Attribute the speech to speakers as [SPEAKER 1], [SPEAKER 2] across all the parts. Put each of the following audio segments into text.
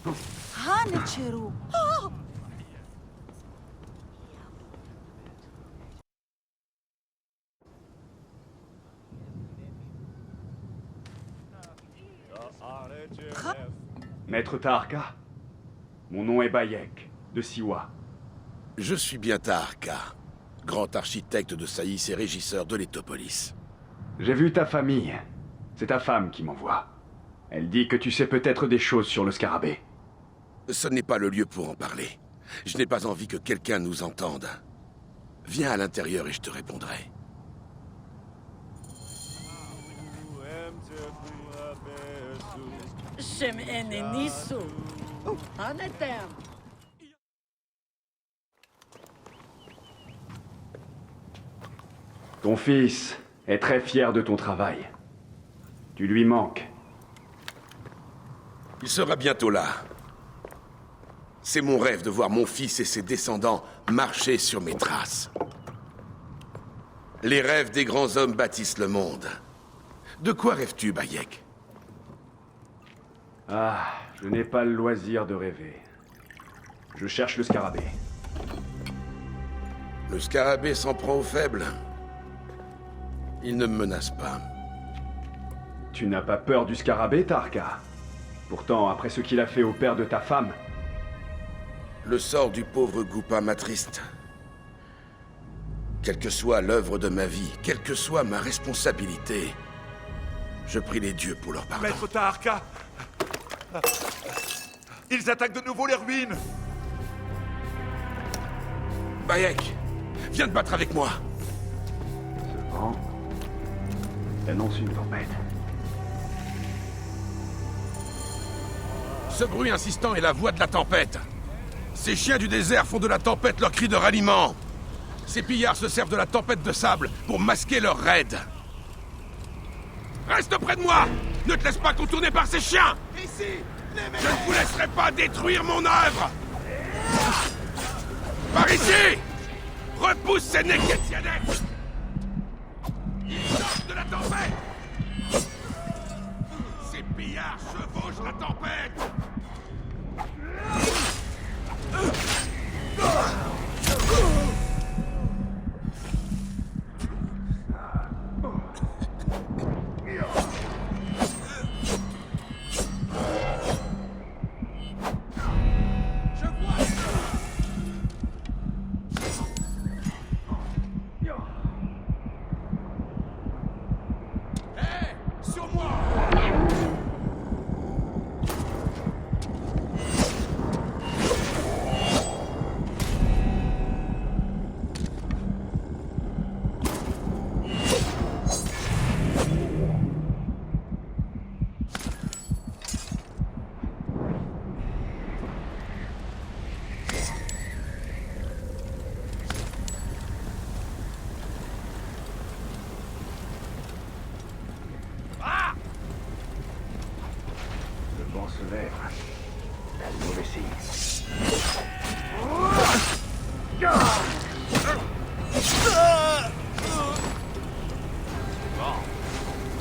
[SPEAKER 1] Hanicheru.
[SPEAKER 2] Maître Taharka, mon nom est Bayek, de Siwa.
[SPEAKER 3] Je suis bien Taharka, grand architecte de Saïs et régisseur de l'Étopolis.
[SPEAKER 2] J'ai vu ta famille. C'est ta femme qui m'envoie. Elle dit que tu sais peut-être des choses sur le scarabée.
[SPEAKER 3] Ce n'est pas le lieu pour en parler. Je n'ai pas envie que quelqu'un nous entende. Viens à l'intérieur et je te répondrai.
[SPEAKER 4] Shem Enenisu. Hanatem.
[SPEAKER 2] Ton fils est très fier de ton travail. Tu lui manques.
[SPEAKER 3] Il sera bientôt là. C'est mon rêve de voir mon fils et ses descendants marcher sur mes traces. Les rêves des grands hommes bâtissent le monde. De quoi rêves-tu, Bayek?
[SPEAKER 2] Ah, je n'ai pas le loisir de rêver. Je cherche le scarabée.
[SPEAKER 3] Le scarabée s'en prend aux faibles. Il ne me menace pas.
[SPEAKER 2] Tu n'as pas peur du scarabée, Tarka? Pourtant, après ce qu'il a fait au père de ta femme...
[SPEAKER 3] Le sort du pauvre Goupa m'attriste. Quelle que soit l'œuvre de ma vie, quelle que soit ma responsabilité, je prie les dieux pour leur pardon.
[SPEAKER 5] Maître Taharka! Ils attaquent de nouveau les ruines!
[SPEAKER 3] Bayek, viens te battre avec moi.
[SPEAKER 2] Ce vent annonce une tempête.
[SPEAKER 3] Ce bruit insistant est la voix de la tempête. Ces chiens du désert font de la tempête leur cri de ralliement. Ces pillards se servent de la tempête de sable pour masquer leurs raids. Reste près de moi! Ne te laisse pas contourner par ces chiens!
[SPEAKER 5] Ici!
[SPEAKER 3] Je ne vous laisserai pas détruire mon œuvre! Par ici! Repousse ces Neketianettes! Ils sortent de la tempête! Ces pillards chevauchent la tempête!
[SPEAKER 2] Le vent se lève. C'est mauvais signe.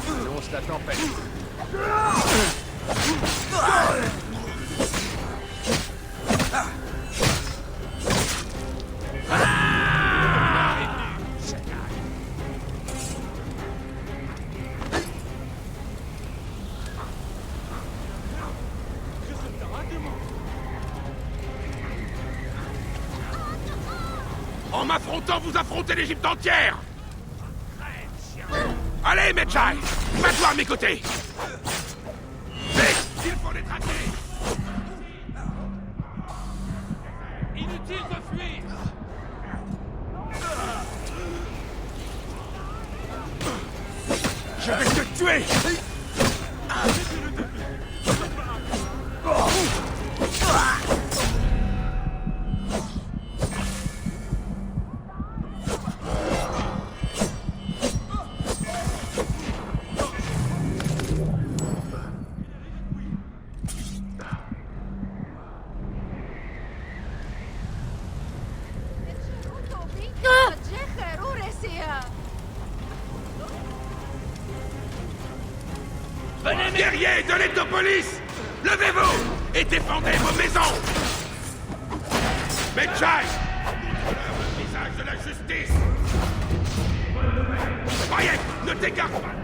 [SPEAKER 3] Annonce la tempête. En m'affrontant, vous affrontez l'Égypte entière! Allez, Medjay! Mets-toi à mes côtés! Vite! Il faut les traquer! Inutile de fuir! Je vais te tuer! Guerriers de l'Étopolis! Levez-vous et défendez vos maisons! Medjay! Montre-leur le visage de la justice! Bayek, ne t'égare pas!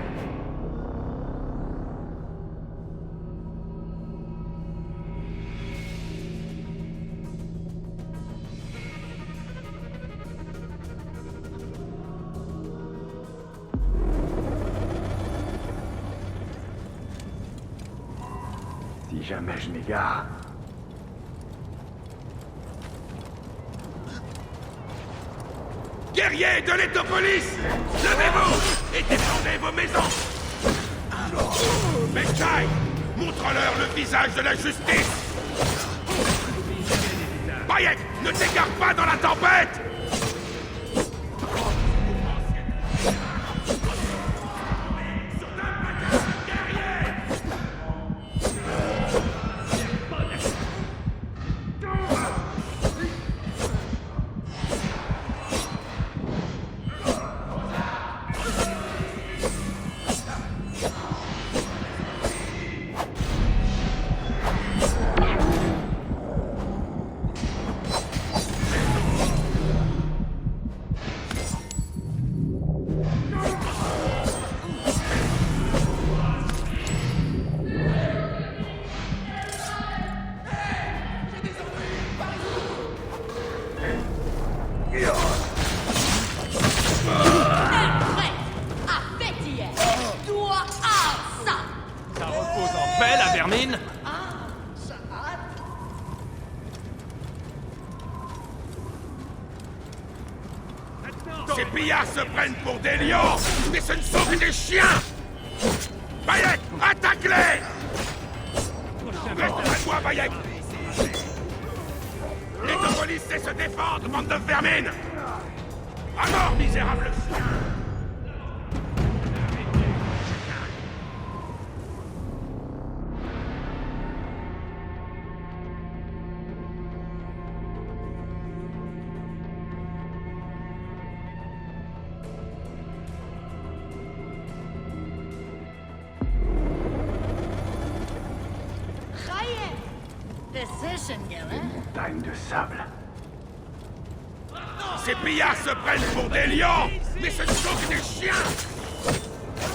[SPEAKER 2] Si jamais je m'égare...
[SPEAKER 3] Guerriers de l'Étopolis, levez-vous et défendez vos maisons! Medjay, montre-leur le visage de la justice! Bayek, ne t'égare pas dans la tempête!
[SPEAKER 1] Ça repose en paix, la vermine?
[SPEAKER 3] Ces pillards se prennent pour des lions, mais ce ne sont que des chiens! Bayek, attaque-les! Reste près de moi, Bayek! L'Étopolis sait se défendre, bande de vermine! À mort, misérable chien!
[SPEAKER 2] Montagne de sable.
[SPEAKER 3] Ces pillards se prennent pour des lions, mais ce ne sont que des chiens!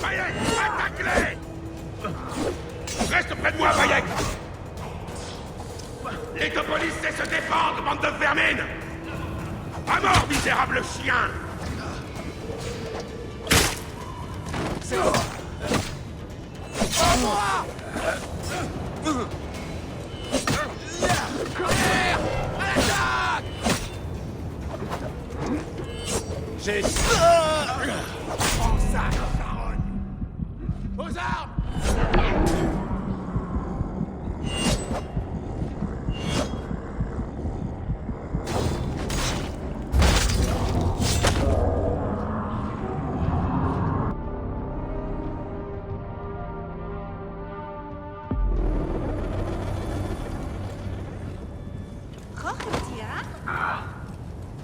[SPEAKER 3] Bayek, attaque-les! Reste près de moi, Bayek! L'Étopolis sait se défendre, bande de vermine! À mort, misérable chien!
[SPEAKER 1] J'ai...
[SPEAKER 3] Prends ça, Sharon! Aux armes!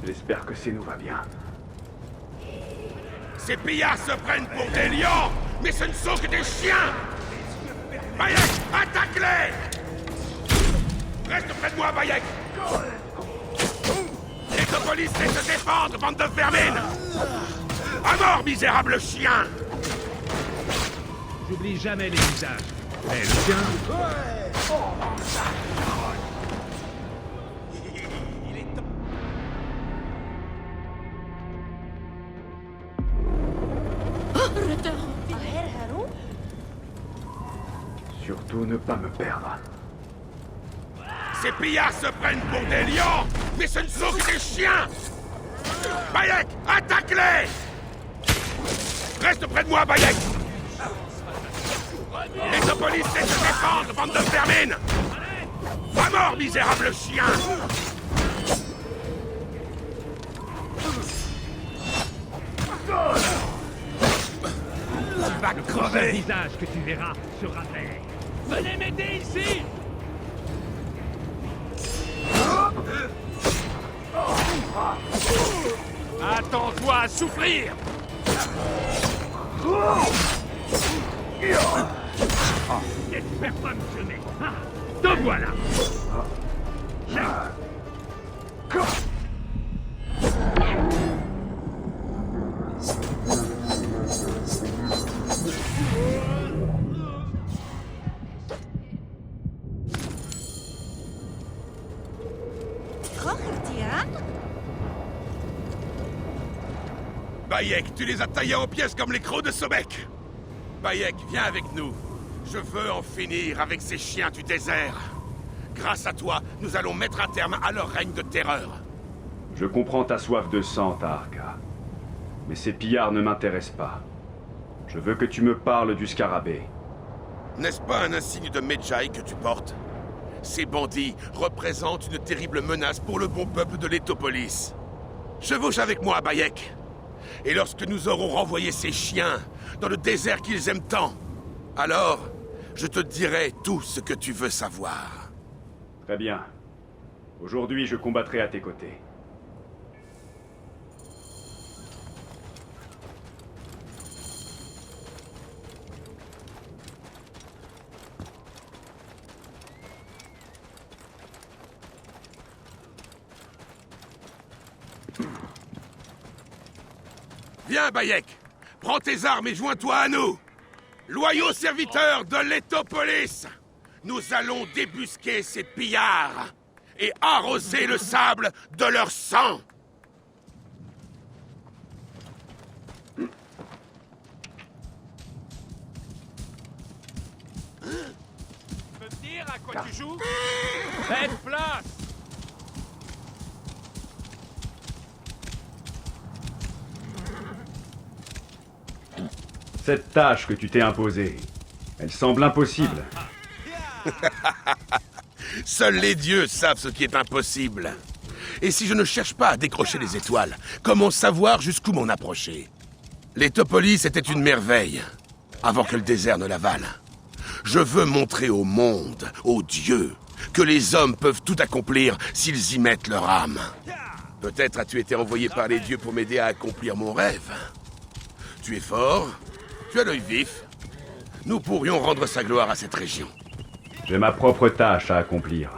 [SPEAKER 2] J'espère que nous va bien.
[SPEAKER 3] Ces pillards se prennent pour des lions, mais ce ne sont que des chiens! Bayek, attaque-les! Reste près de moi, Bayek! L'Étopolis sait se défendre, bande de vermine! À mort, misérable chien!
[SPEAKER 1] J'oublie jamais les visages. Eh, le chien?
[SPEAKER 2] Surtout ne pas me perdre.
[SPEAKER 3] Ces pillards se prennent pour des lions, mais ce ne sont que des chiens! Bayek, attaque-les! Reste près de moi, Bayek! L'Étopolis sait se défendre, bande de vermine! À mort, misérable chien!
[SPEAKER 1] Tu vas crever! Le visage que tu verras sera vert. Venez m'aider ici! Attends-toi à souffrir! J'espère pas me semer. Te voilà.
[SPEAKER 3] Bayek, tu les as taillés en pièces comme les crocs de Sobek. Bayek, viens avec nous. Je veux en finir avec ces chiens du désert. Grâce à toi, nous allons mettre un terme à leur règne de terreur.
[SPEAKER 2] Je comprends ta soif de sang, Taharka. Mais ces pillards ne m'intéressent pas. Je veux que tu me parles du scarabée.
[SPEAKER 3] N'est-ce pas un insigne de Medjay que tu portes? Ces bandits représentent une terrible menace pour le bon peuple de Letopolis. Chevauche avec moi, Bayek. Et lorsque nous aurons renvoyé ces chiens dans le désert qu'ils aiment tant, alors je te dirai tout ce que tu veux savoir.
[SPEAKER 2] Très bien. Aujourd'hui, je combattrai à tes côtés.
[SPEAKER 3] Viens, Bayek. Prends tes armes et joins-toi à nous. Loyaux serviteurs de Letopolis, nous allons débusquer ces pillards et arroser le sable de leur sang.
[SPEAKER 1] Tu peux me dire à quoi tu joues? Faites place!
[SPEAKER 2] Cette tâche que tu t'es imposée, elle semble impossible.
[SPEAKER 3] Seuls les dieux savent ce qui est impossible. Et si je ne cherche pas à décrocher les étoiles, comment savoir jusqu'où m'en approcher? Letopolis était une merveille, avant que le désert ne l'avale. Je veux montrer au monde, aux dieux, que les hommes peuvent tout accomplir s'ils y mettent leur âme. Peut-être as-tu été envoyé par les dieux pour m'aider à accomplir mon rêve. Tu es fort, tu as l'œil vif. Nous pourrions rendre sa gloire à cette région.
[SPEAKER 2] J'ai ma propre tâche à accomplir.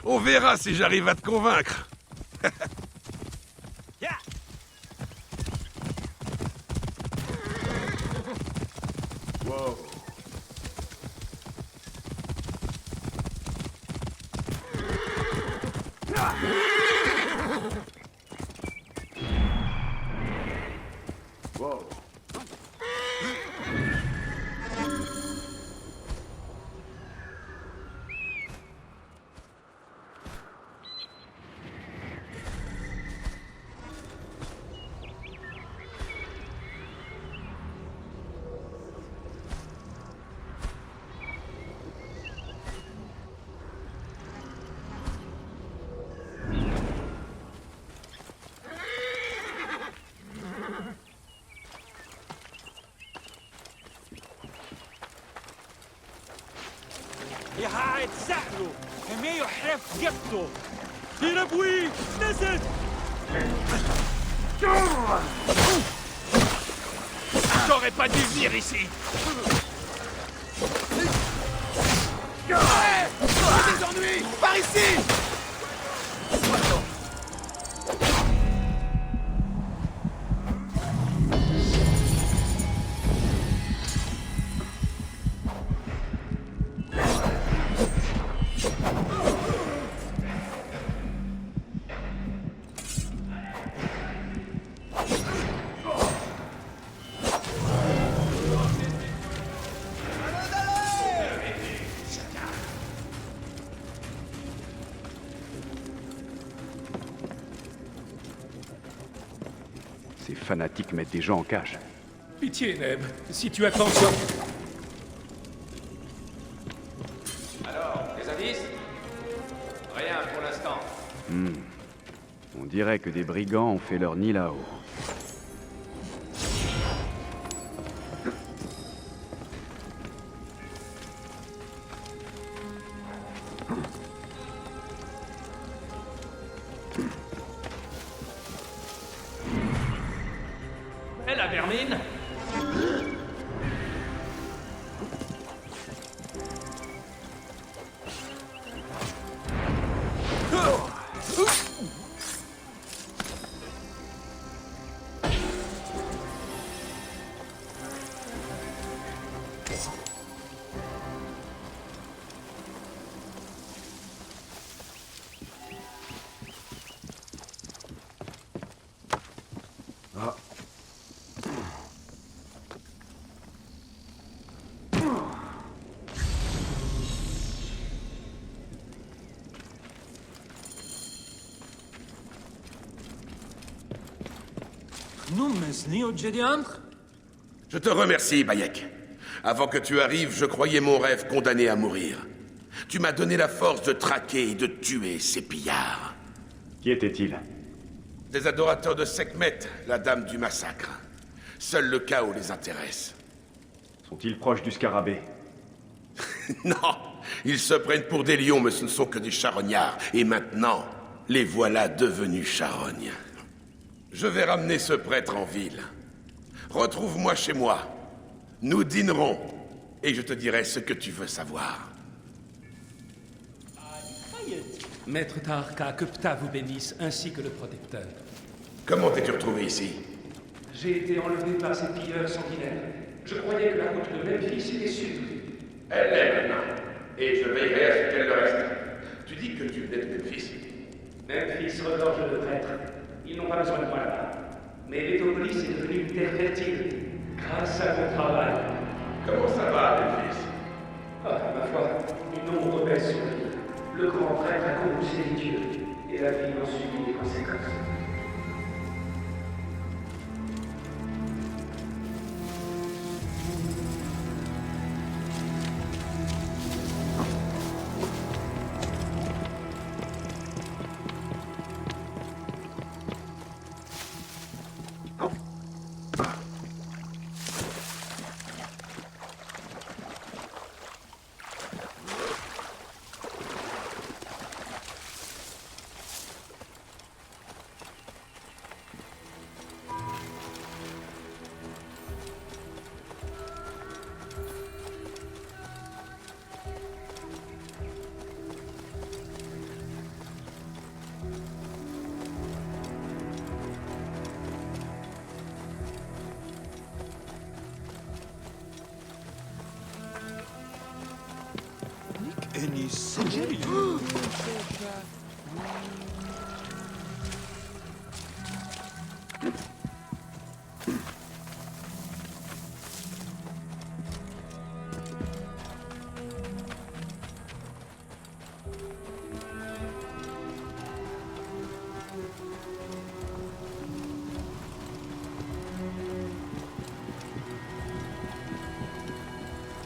[SPEAKER 3] On verra si j'arrive à te convaincre.
[SPEAKER 2] Wow. Wow.
[SPEAKER 1] يهاعد سحله كما يحرف جبته يا ربوي نزل J'aurais pas dû venir ici.
[SPEAKER 3] Des ennuis, par ici!
[SPEAKER 2] Ces fanatiques mettent des gens en cage.
[SPEAKER 6] Pitié, Neb, si tu attends sur...
[SPEAKER 7] Alors, des indices? Rien pour l'instant.
[SPEAKER 2] On dirait que des brigands ont fait leur nid là-haut.
[SPEAKER 1] Et la vermine?
[SPEAKER 3] Je te remercie, Bayek. Avant que tu arrives, je croyais mon rêve condamné à mourir. Tu m'as donné la force de traquer et de tuer ces pillards.
[SPEAKER 2] Qui était-il?
[SPEAKER 3] Des adorateurs de Sekhmet, la dame du massacre. Seul le chaos les intéresse.
[SPEAKER 2] Sont-ils proches du scarabée?
[SPEAKER 3] Non, ils se prennent pour des lions, mais ce ne sont que des charognards. Et maintenant, les voilà devenus charognes. Je vais ramener ce prêtre en ville. Retrouve-moi chez moi. Nous dînerons, et je te dirai ce que tu veux savoir.
[SPEAKER 6] Maître Tarka, que Ptah vous bénisse, ainsi que le protecteur.
[SPEAKER 3] Comment t'es-tu retrouvé ici?
[SPEAKER 6] J'ai été enlevé par ces pilleurs sanguinaires. Je croyais que la route de Memphis était sûre.
[SPEAKER 3] Elle l'est maintenant, et je veillerai à ce qu'elle le reste. Tu dis que tu venais de Memphis?
[SPEAKER 6] Memphis regorge de prêtres. Ils n'ont pas besoin de moi là. Mais Létopolis est devenue une terre fertile, grâce à mon travail.
[SPEAKER 3] Comment ça va, Memphis?
[SPEAKER 6] Ah, ma foi, une ombre pèse sur l'île. Le grand prêtre a corrupté les dieux, et la ville en subit les conséquences.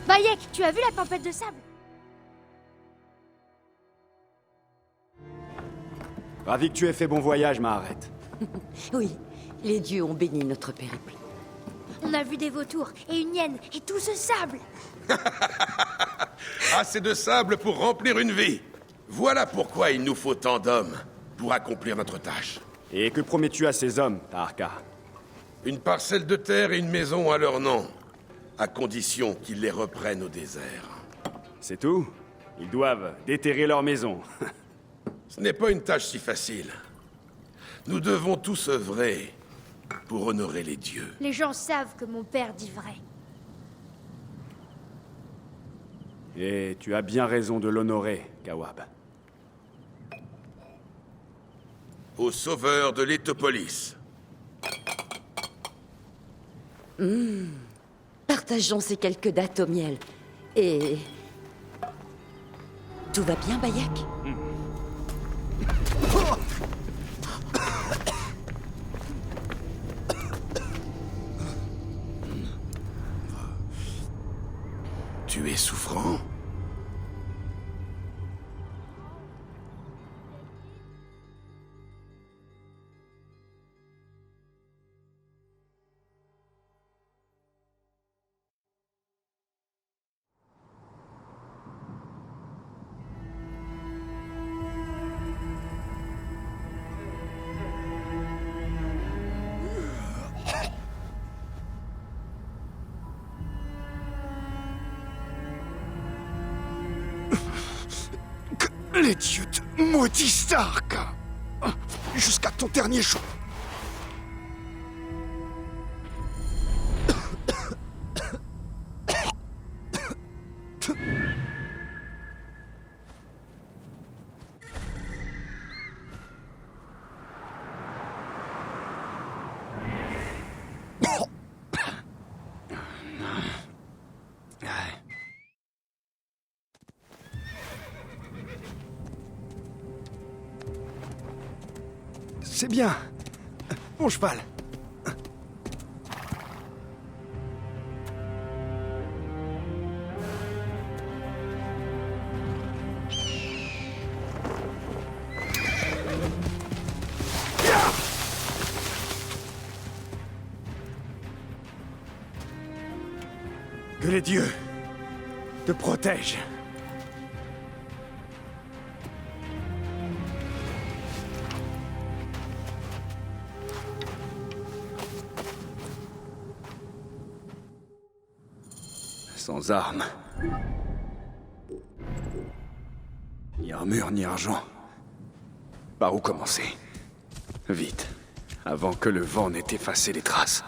[SPEAKER 8] Bayek, tu as vu la tempête de sable?
[SPEAKER 9] Ravi que tu aies fait bon voyage, Maharet.
[SPEAKER 4] Oui, les dieux ont béni notre périple.
[SPEAKER 8] On a vu des vautours et une hyène et tout ce sable.
[SPEAKER 3] Assez de sable pour remplir une vie. Voilà pourquoi il nous faut tant d'hommes pour accomplir notre tâche.
[SPEAKER 9] Et que promets-tu à ces hommes, Tarka?
[SPEAKER 3] Une parcelle de terre et une maison à leur nom, à condition qu'ils les reprennent au désert.
[SPEAKER 9] C'est tout? Ils doivent déterrer leur maison.
[SPEAKER 3] Ce n'est pas une tâche si facile. Nous devons tous œuvrer pour honorer les dieux.
[SPEAKER 8] Les gens savent que mon père dit vrai.
[SPEAKER 9] Et tu as bien raison de l'honorer, Kawab.
[SPEAKER 3] Au sauveur de Létopolis.
[SPEAKER 4] Partageons ces quelques dattes au miel. Et... tout va bien, Bayek?
[SPEAKER 3] Tu es souffrant?
[SPEAKER 10] Les dieux te maudissent, Tarka. Jusqu'à ton dernier jour. C'est bien. Bon cheval.
[SPEAKER 9] Que les dieux te protègent. Sans armes. Ni armure, ni argent. Par où commencer? Vite, avant que le vent n'ait effacé les traces.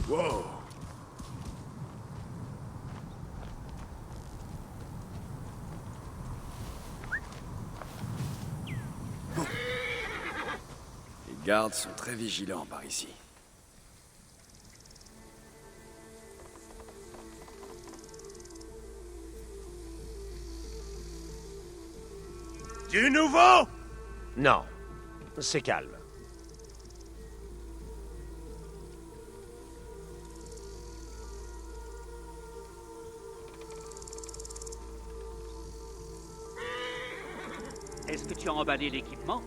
[SPEAKER 9] Wow. Les gardes sont très vigilants par ici.
[SPEAKER 1] Du nouveau? Non. C'est calme.
[SPEAKER 6] Est-ce que tu as emballé l'équipement?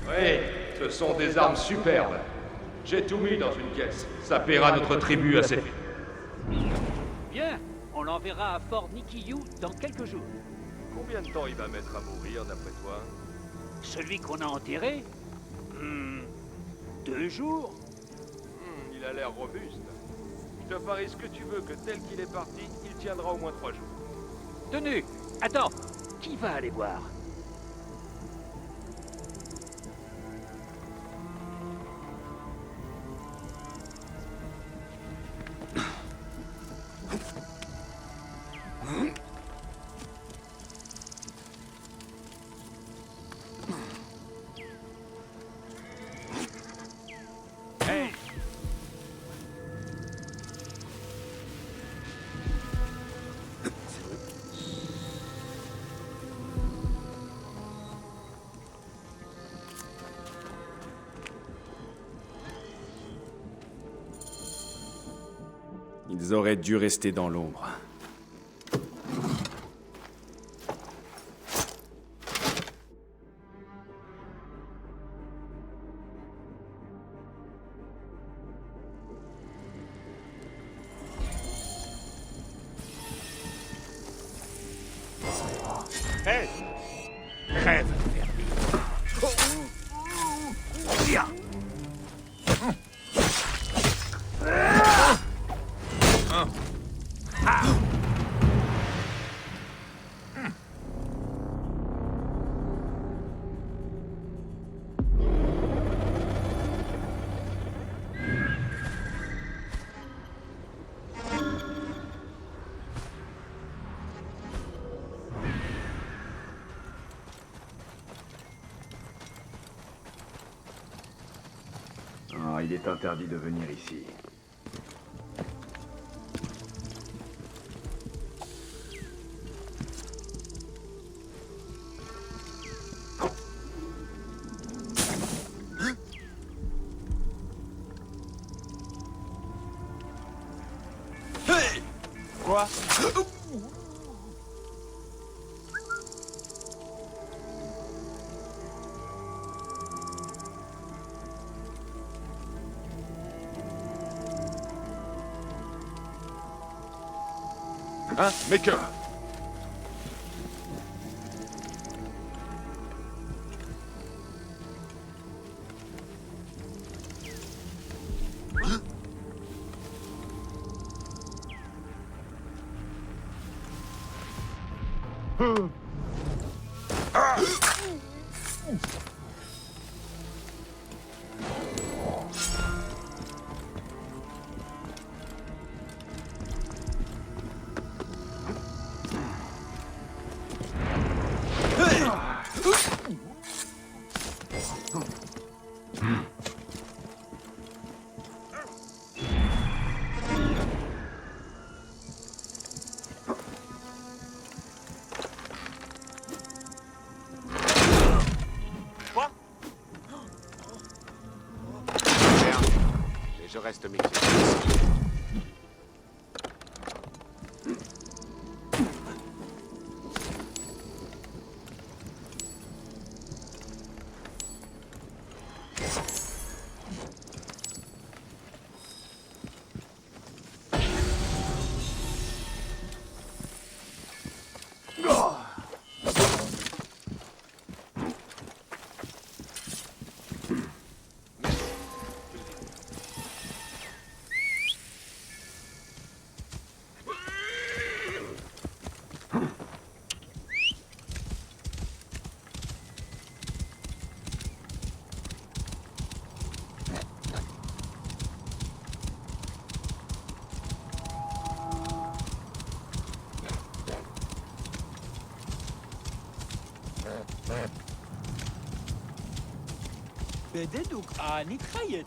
[SPEAKER 7] Oui, ce sont des armes superbes. J'ai tout mis dans une caisse. Ça paiera notre tribut assez vite.
[SPEAKER 6] Bien, on l'enverra à Fort Nikiyu dans quelques jours.
[SPEAKER 7] Combien de temps il va mettre à mourir, d'après toi?
[SPEAKER 6] Celui qu'on a enterré? 2 jours?
[SPEAKER 7] Il a l'air robuste. Je te parie ce que tu veux que tel qu'il est parti, il tiendra au moins 3 jours.
[SPEAKER 6] Tenu! Attends! Qui va aller voir? Hey!
[SPEAKER 9] Ils auraient dû rester dans l'ombre.
[SPEAKER 1] Hé! Crève, Viens!
[SPEAKER 2] Ah, il est interdit de venir ici.
[SPEAKER 1] Quoi?
[SPEAKER 5] Hein? Mais que... Je reste méfiant.
[SPEAKER 11] بددك آني خيط.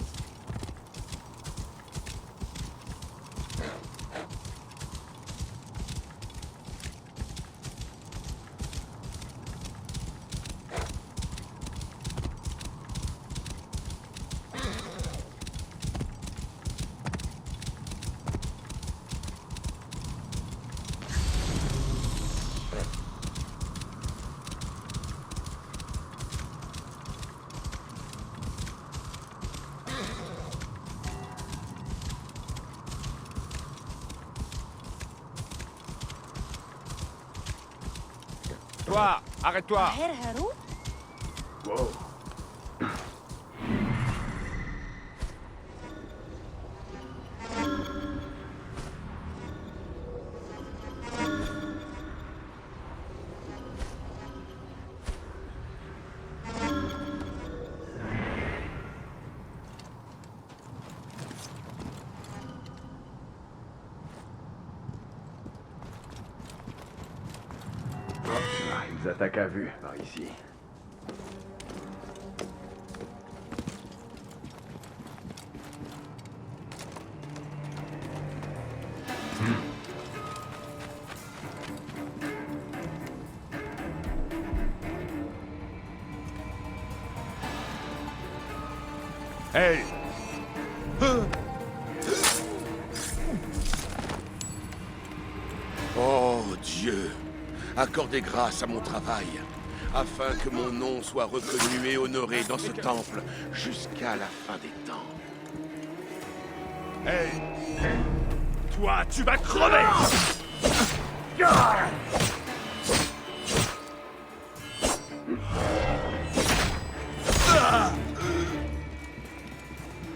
[SPEAKER 7] Toi, arrête-toi.
[SPEAKER 2] Wow. Ils attaquent à vue, par ici.
[SPEAKER 7] Hey!
[SPEAKER 3] Oh Dieu, accordez grâce à mon travail, afin que mon nom soit reconnu et honoré dans ce temple jusqu'à la fin des temps.
[SPEAKER 1] Hey! Toi, tu vas crever!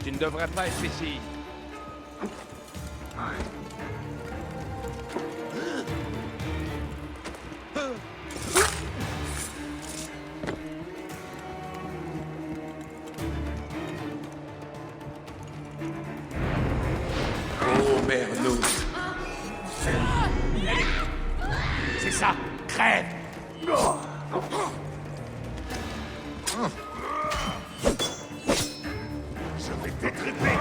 [SPEAKER 7] Tu ne devrais pas être ici.
[SPEAKER 3] Oh, Bernaud.
[SPEAKER 1] C'est ça! Crève! Je vais t'étriper!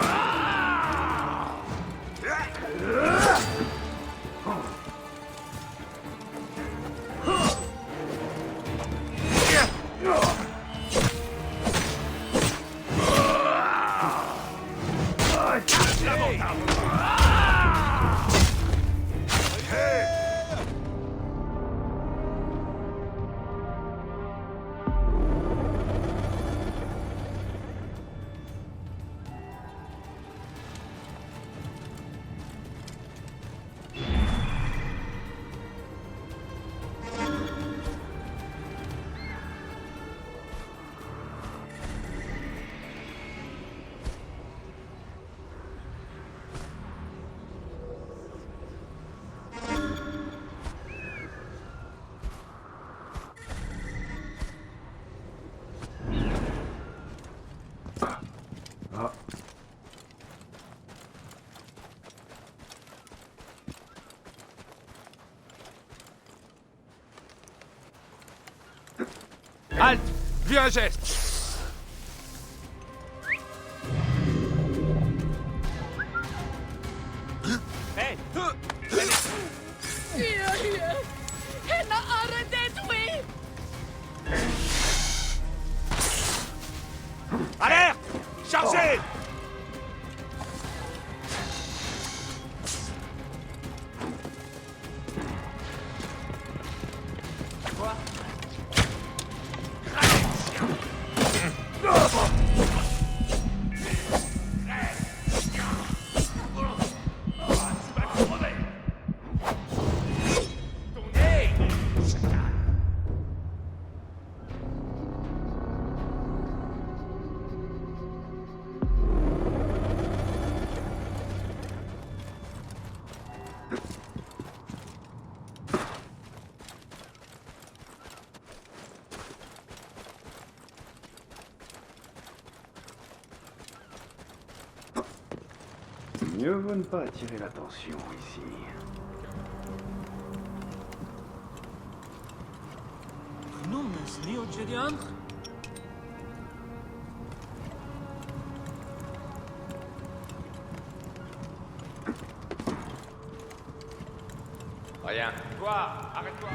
[SPEAKER 7] Halte! Viens un geste!
[SPEAKER 11] Hé!
[SPEAKER 8] Elle m'a redétruit.
[SPEAKER 7] Alerte! Chargez!
[SPEAKER 2] Mieux vaut ne pas attirer l'attention ici.
[SPEAKER 11] Noemen niet op Julian?
[SPEAKER 7] Rien. Toi, arrête-toi.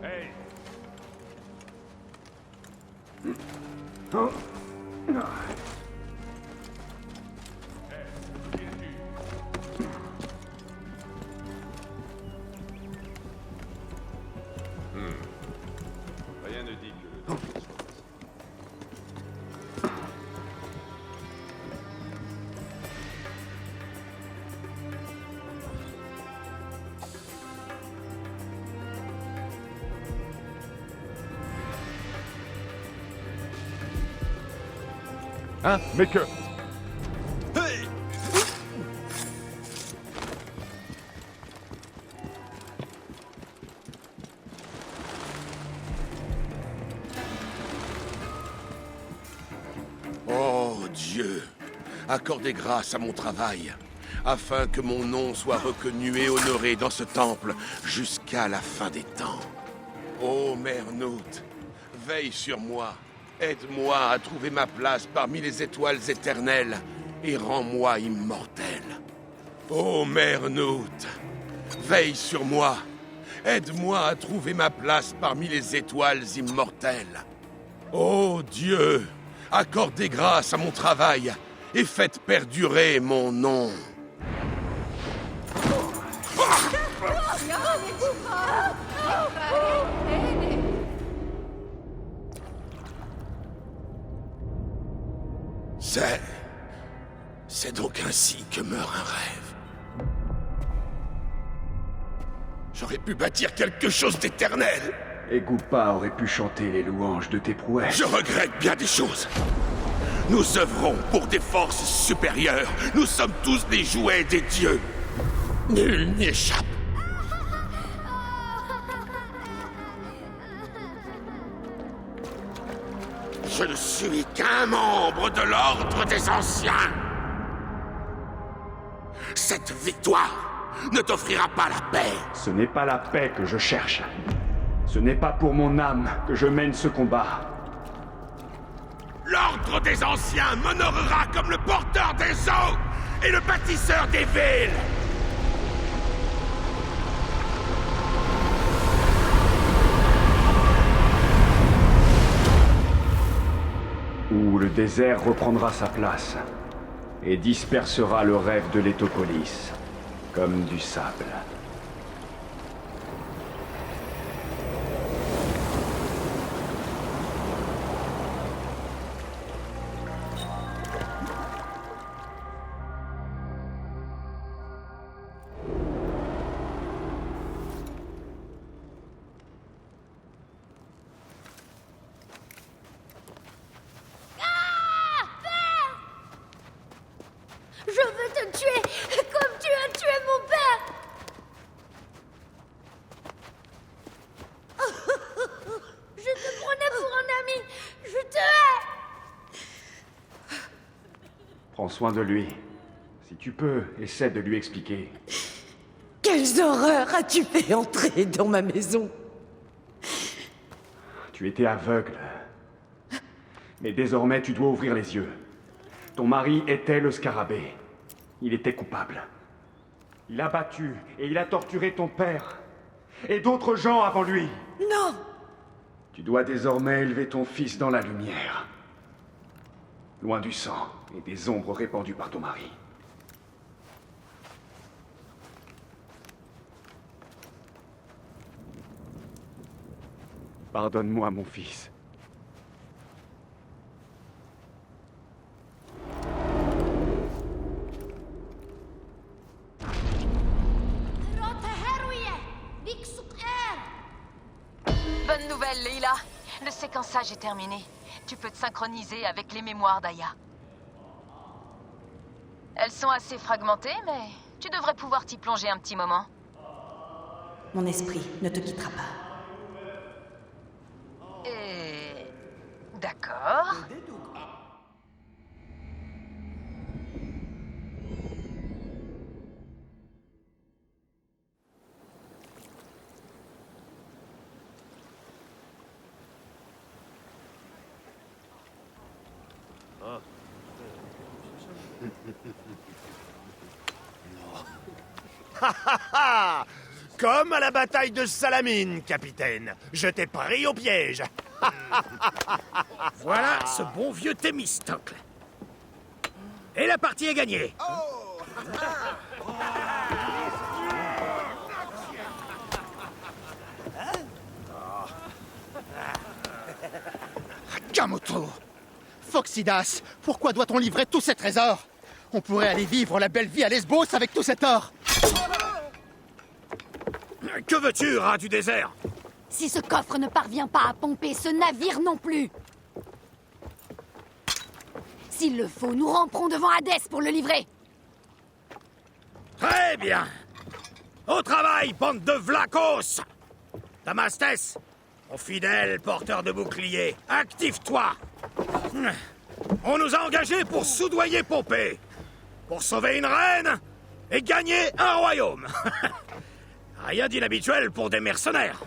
[SPEAKER 7] Hey! Rien ne dit que le temps soit passé.
[SPEAKER 1] Hein? Mais que...
[SPEAKER 3] Oh Dieu, accordez grâce à mon travail, afin que mon nom soit reconnu et honoré dans ce temple jusqu'à la fin des temps. Ô Mère Nout, veille sur moi, aide-moi à trouver ma place parmi les étoiles éternelles et rends-moi immortel. Ô Mère Nout, veille sur moi, aide-moi à trouver ma place parmi les étoiles immortelles. Ô Dieu, accordez grâce à mon travail et faites perdurer mon nom. C'est donc ainsi que meurt un rêve. J'aurais pu bâtir quelque chose d'éternel.
[SPEAKER 2] Et Goupa aurait pu chanter les louanges de tes prouesses.
[SPEAKER 3] Je regrette bien des choses. Nous œuvrons pour des forces supérieures. Nous sommes tous des jouets des dieux. Nul n'y échappe. Je ne suis qu'un membre de l'Ordre des Anciens. Cette victoire ne t'offrira pas la paix.
[SPEAKER 2] Ce n'est pas la paix que je cherche. Ce n'est pas pour mon âme que je mène ce combat.
[SPEAKER 3] L'Ordre des Anciens m'honorera comme le porteur des eaux et le bâtisseur des villes.
[SPEAKER 2] Où le désert reprendra sa place et dispersera le rêve de l'Étopolis, comme du sable. Prends soin de lui. Si tu peux, essaie de lui expliquer.
[SPEAKER 4] Quelles horreurs as-tu fait entrer dans ma maison?
[SPEAKER 2] Tu étais aveugle. Mais désormais, tu dois ouvrir les yeux. Ton mari était le scarabée. Il était coupable. Il a battu et il a torturé ton père. Et d'autres gens avant lui.
[SPEAKER 4] Non!
[SPEAKER 2] Tu dois désormais élever ton fils dans la lumière. Loin du sang et des ombres répandues par ton mari. Pardonne-moi, mon fils.
[SPEAKER 12] Bonne nouvelle, Leila. Le séquençage est terminé. Tu peux te synchroniser avec les mémoires d'Aya. Elles sont assez fragmentées, mais tu devrais pouvoir t'y plonger un petit moment.
[SPEAKER 4] Mon esprit ne te quittera pas.
[SPEAKER 12] Et... d'accord.
[SPEAKER 13] Comme à la bataille de Salamine, capitaine. Je t'ai pris au piège. Voilà ce bon vieux Thémistocle. Et la partie est gagnée.
[SPEAKER 10] Kamoto! Phoxidas, pourquoi doit-on livrer tous ces trésors? On pourrait aller vivre la belle vie à Lesbos avec tout cet or.
[SPEAKER 13] Que veux-tu, rat du désert?
[SPEAKER 8] Si ce coffre ne parvient pas à pomper ce navire non plus. S'il le faut, nous ramperons devant Hadès pour le livrer.
[SPEAKER 13] Très bien. Au travail, bande de vlacos! Damastes, mon fidèle porteur de bouclier, active-toi! On nous a engagés pour soudoyer Pompée, pour sauver une reine et gagner un royaume. Rien d'inhabituel pour des mercenaires.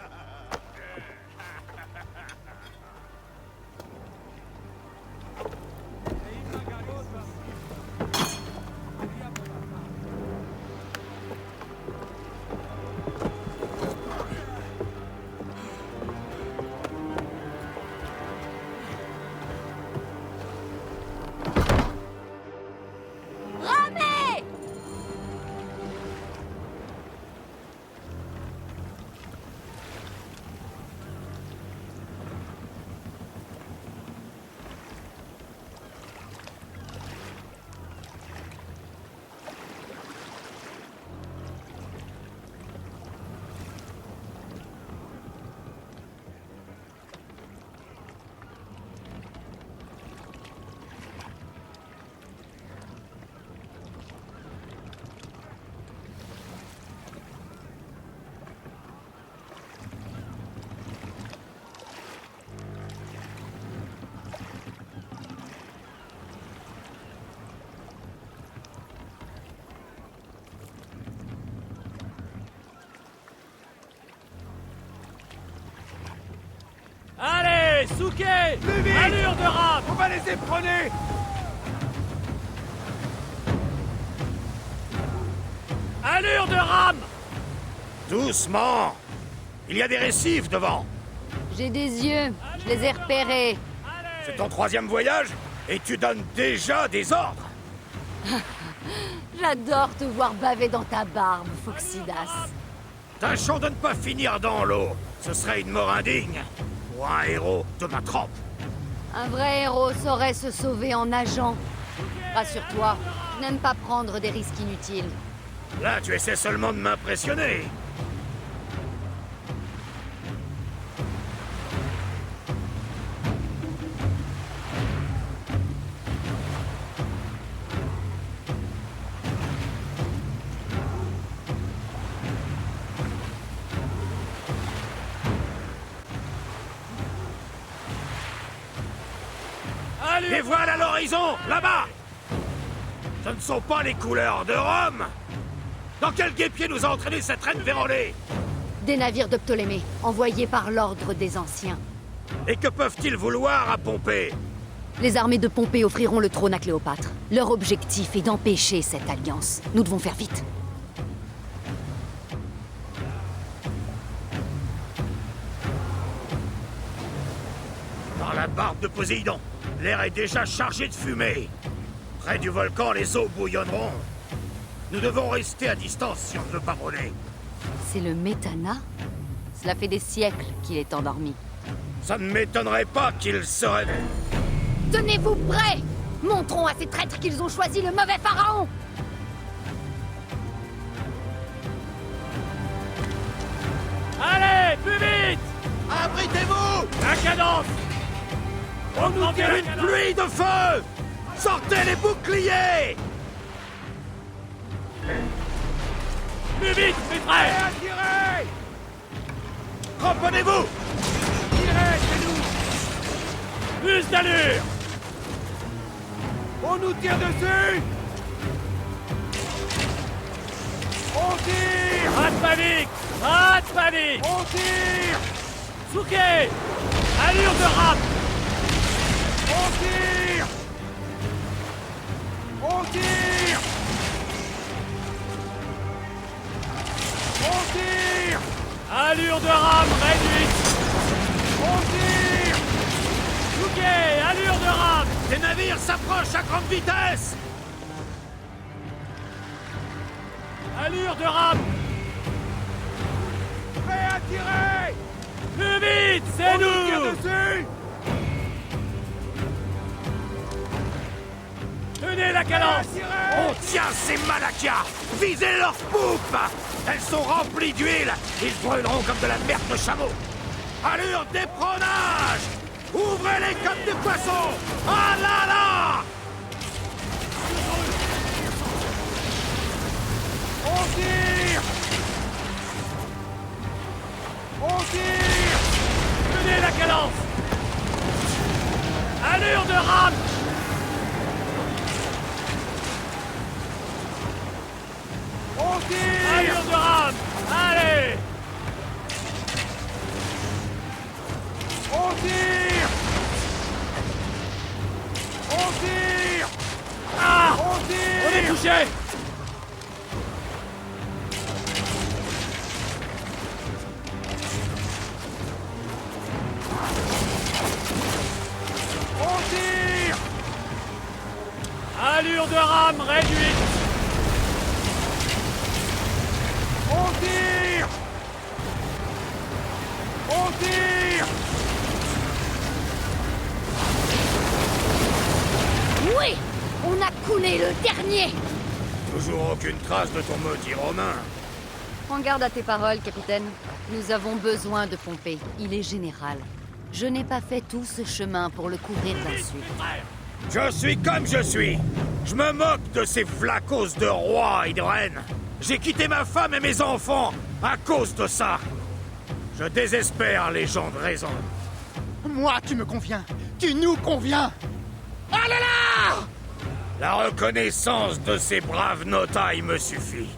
[SPEAKER 11] Allez, Souquet! Allure de rame!
[SPEAKER 13] On va les éperonner!
[SPEAKER 11] Allure de rame!
[SPEAKER 13] Doucement! Il y a des récifs devant!
[SPEAKER 8] J'ai des yeux, je les ai repérés.
[SPEAKER 13] C'est ton 3e voyage et tu donnes déjà des ordres!
[SPEAKER 8] J'adore te voir baver dans ta barbe, Phoxidas.
[SPEAKER 13] Tâchons de ne pas finir dans l'eau. Ce serait une mort indigne pour un héros de ma trempe.
[SPEAKER 8] Un vrai héros saurait se sauver en nageant. Rassure-toi, je n'aime pas prendre des risques inutiles.
[SPEAKER 13] Là, tu essaies seulement de m'impressionner. Et voilà l'horizon, là-bas! ne sont pas les couleurs de Rome! Dans quel guêpier nous a entraîné cette reine vérolée?
[SPEAKER 8] Des navires de Ptolémée, envoyés par l'ordre des Anciens.
[SPEAKER 13] Et que peuvent-ils vouloir à Pompée?
[SPEAKER 8] Les armées de Pompée offriront le trône à Cléopâtre. Leur objectif est d'empêcher cette alliance. Nous devons faire vite.
[SPEAKER 13] Dans la barbe de Poséidon, l'air est déjà chargé de fumée. Près du volcan, les eaux bouillonneront. Nous devons rester à distance si on ne veut pas brûler.
[SPEAKER 8] C'est le Métana? Cela fait des siècles qu'il est endormi.
[SPEAKER 13] Ça ne m'étonnerait pas qu'il se réveille.
[SPEAKER 8] Tenez-vous prêts! Montrons à ces traîtres qu'ils ont choisi le mauvais pharaon!
[SPEAKER 11] Allez, plus vite!
[SPEAKER 13] Abritez-vous!
[SPEAKER 11] La cadence! Augmentez la
[SPEAKER 13] Une
[SPEAKER 11] cadence!
[SPEAKER 13] pluie de feu! Sortez les boucliers!
[SPEAKER 11] Plus vite, mes frères!
[SPEAKER 13] Tirez! Cramponnez-vous!
[SPEAKER 11] Tirez, c'est nous! Plus d'allure!
[SPEAKER 13] On nous tire dessus! On tire!
[SPEAKER 11] Pas de panique! Pas de panique!
[SPEAKER 13] On tire!
[SPEAKER 11] Souquet! Allure de rame!
[SPEAKER 13] On tire! On tire! On tire!
[SPEAKER 11] Allure de rame réduite!
[SPEAKER 13] On tire!
[SPEAKER 11] Souquet! Allure de rame!
[SPEAKER 13] Les navires s'approchent à grande vitesse!
[SPEAKER 11] Allure de rame!
[SPEAKER 13] Prêt à tirer!
[SPEAKER 11] Plus vite, c'est
[SPEAKER 13] On nous tire
[SPEAKER 11] nous!
[SPEAKER 13] dessus!
[SPEAKER 11] Tenez la cadence!
[SPEAKER 13] On tient ces Malakias! Visez leurs poupes! Elles sont remplies d'huile! Ils brûleront comme de la merde de chameau! Allure d'éperonage! Ouvrez les coques des poissons! Ah là là! On tire! On tire!
[SPEAKER 11] Tenez la cadence! Allure de rame!
[SPEAKER 13] On tire!
[SPEAKER 11] Allure de rame! Allez!
[SPEAKER 13] On tire! On tire!
[SPEAKER 11] Ah!
[SPEAKER 13] On
[SPEAKER 11] On est
[SPEAKER 13] tire!
[SPEAKER 11] touché!
[SPEAKER 13] On tire!
[SPEAKER 11] Allure de rame réduite!
[SPEAKER 13] On tire! On tire!
[SPEAKER 8] Oui! On a coulé le dernier!
[SPEAKER 13] Toujours aucune trace de ton maudit romain.
[SPEAKER 8] Prends garde à tes paroles, capitaine. Nous avons besoin de Pompée. Il est général. Je n'ai pas fait tout ce chemin pour le couvrir d'insultes.
[SPEAKER 13] Je suis comme je suis. Je me moque de ces flacos de rois et de reines. J'ai quitté ma femme et mes enfants à cause de ça. Je désespère les gens de raison.
[SPEAKER 10] Moi, tu me conviens. Tu nous conviens. Ah là là!
[SPEAKER 13] La reconnaissance de ces braves notailles me suffit.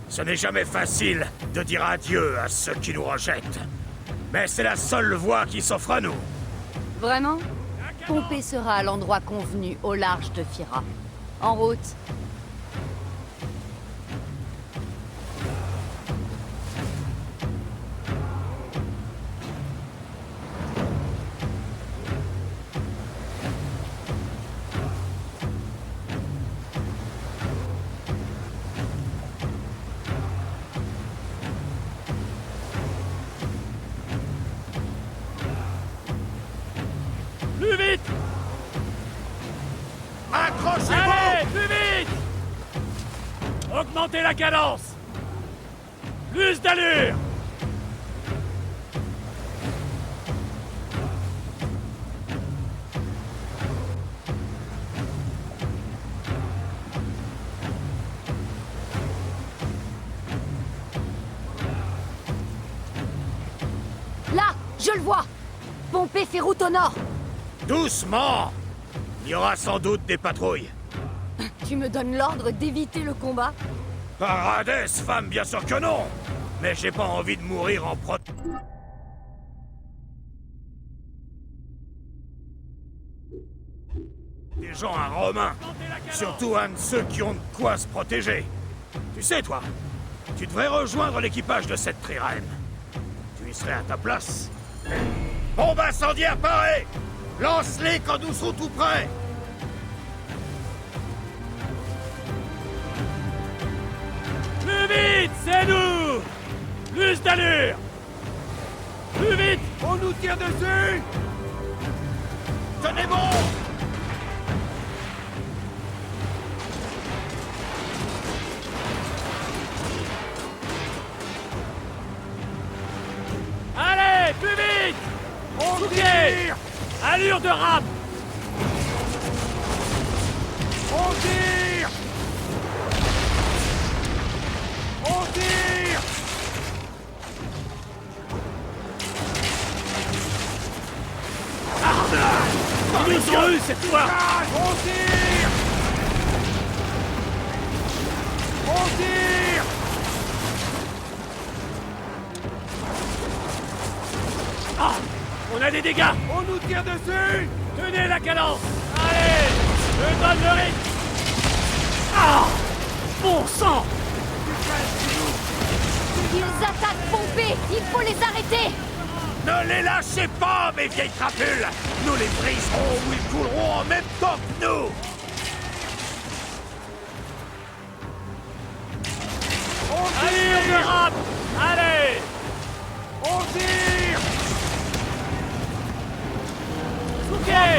[SPEAKER 13] Ce n'est jamais facile de dire adieu à ceux qui nous rejettent. Mais c'est la seule voie qui s'offre à nous.
[SPEAKER 8] Vraiment? Pompée sera à l'endroit convenu, au large de Phyra. En route.
[SPEAKER 11] Plus vite!
[SPEAKER 13] Accrochez-vous!
[SPEAKER 11] Allez, plus vite! Augmentez la cadence! Plus d'allure!
[SPEAKER 8] Là, je le vois! Pompée fait route au nord!
[SPEAKER 13] Doucement! Il y aura sans doute des patrouilles.
[SPEAKER 8] Tu me donnes l'ordre d'éviter le combat?
[SPEAKER 13] Paradès, femme, bien sûr que non. Mais j'ai pas envie de mourir en protégeant un Romain. Surtout un de ceux qui ont de quoi se protéger. Tu sais, toi, tu devrais rejoindre l'équipage de cette trirème. Tu y serais à ta place. Bombe incendiaire parée! Lance-les quand nous serons tout prêts!
[SPEAKER 11] Plus vite, c'est nous! Plus d'allure! Plus vite!
[SPEAKER 13] On nous tire dessus! Tenez bon!
[SPEAKER 11] Allez, plus vite! On tire! Allure de rame!
[SPEAKER 13] On tire! On tire!
[SPEAKER 11] Ils nous ont eu cette fois!
[SPEAKER 13] On tire! On tire!
[SPEAKER 11] Ah! On a des dégâts!
[SPEAKER 13] On nous tire dessus!
[SPEAKER 11] Tenez la cadence! Allez! Je donne le rythme! Ah! Bon sang!
[SPEAKER 8] Ils attaquent Pompée! Il faut les arrêter!
[SPEAKER 13] Ne les lâchez pas, mes vieilles crapules! Nous les briserons ou ils couleront en même temps que nous!
[SPEAKER 11] Allure de rame! Allez!
[SPEAKER 13] On tire!
[SPEAKER 11] Souquet!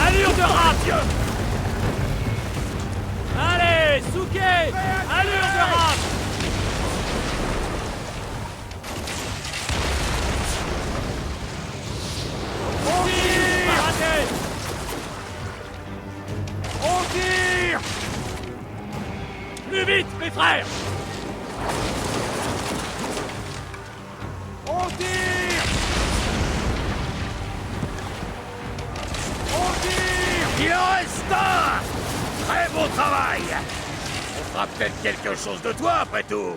[SPEAKER 11] Allure de rame! Allez, Souquet! Allure de rame!
[SPEAKER 13] On tire!
[SPEAKER 11] Arrêtez!
[SPEAKER 13] On tire!
[SPEAKER 11] Plus vite, mes frères!
[SPEAKER 13] On tire! On tire! Il en reste un! Très beau travail! On fera peut-être quelque chose de toi, après tout!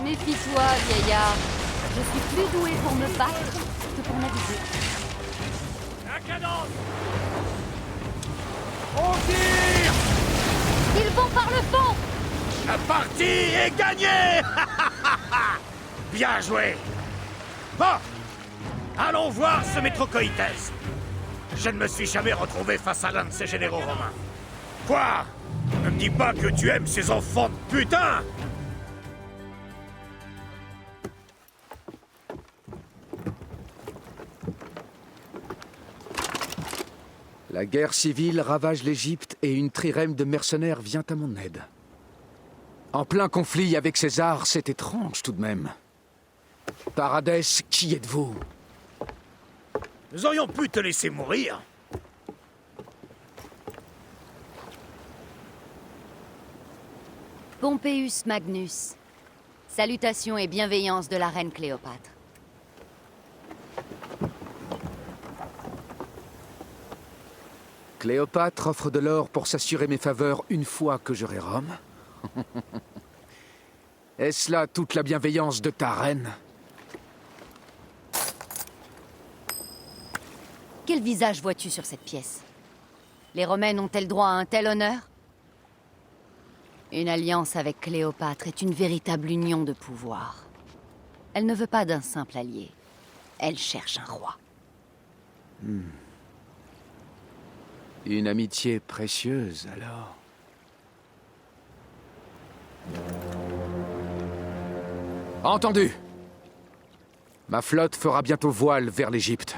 [SPEAKER 8] Méfie-toi, vieillard. Je suis plus doué pour me battre que pour naviguer.
[SPEAKER 11] La cadence!
[SPEAKER 13] On tire!
[SPEAKER 8] Ils vont par le fond!
[SPEAKER 13] La partie est gagnée! Bien joué! Bon! Allons voir ce Métrocoïtès! Je ne me suis jamais retrouvé face à l'un de ces généraux romains. Quoi? Ne me dis pas que tu aimes ces enfants de putain!
[SPEAKER 14] La guerre civile ravage l'Égypte et une trirème de mercenaires vient à mon aide. En plein conflit avec César, c'est étrange tout de même. Paradès, qui êtes-vous?
[SPEAKER 13] Nous aurions pu te laisser mourir.
[SPEAKER 8] Pompeius Magnus. Salutations et bienveillance de la reine Cléopâtre.
[SPEAKER 14] Cléopâtre offre de l'or pour s'assurer mes faveurs une fois que j'aurai Rome. Est-ce là toute la bienveillance de ta reine?
[SPEAKER 8] Quel visage vois-tu sur cette pièce? Les Romaines ont-elles droit à un tel honneur? Une alliance avec Cléopâtre est une véritable union de pouvoir. Elle ne veut pas d'un simple allié. Elle cherche un roi.
[SPEAKER 14] Une amitié précieuse, alors. Entendu. Ma flotte fera bientôt voile vers l'Égypte.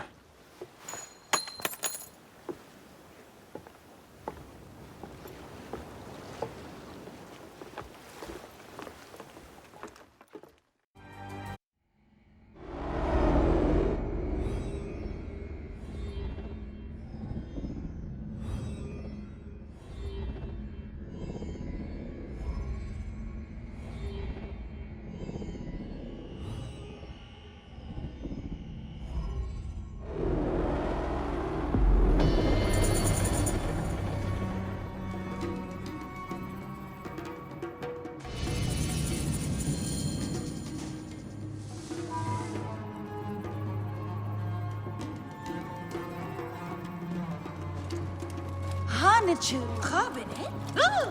[SPEAKER 15] Hanachu Cabinet? Oh!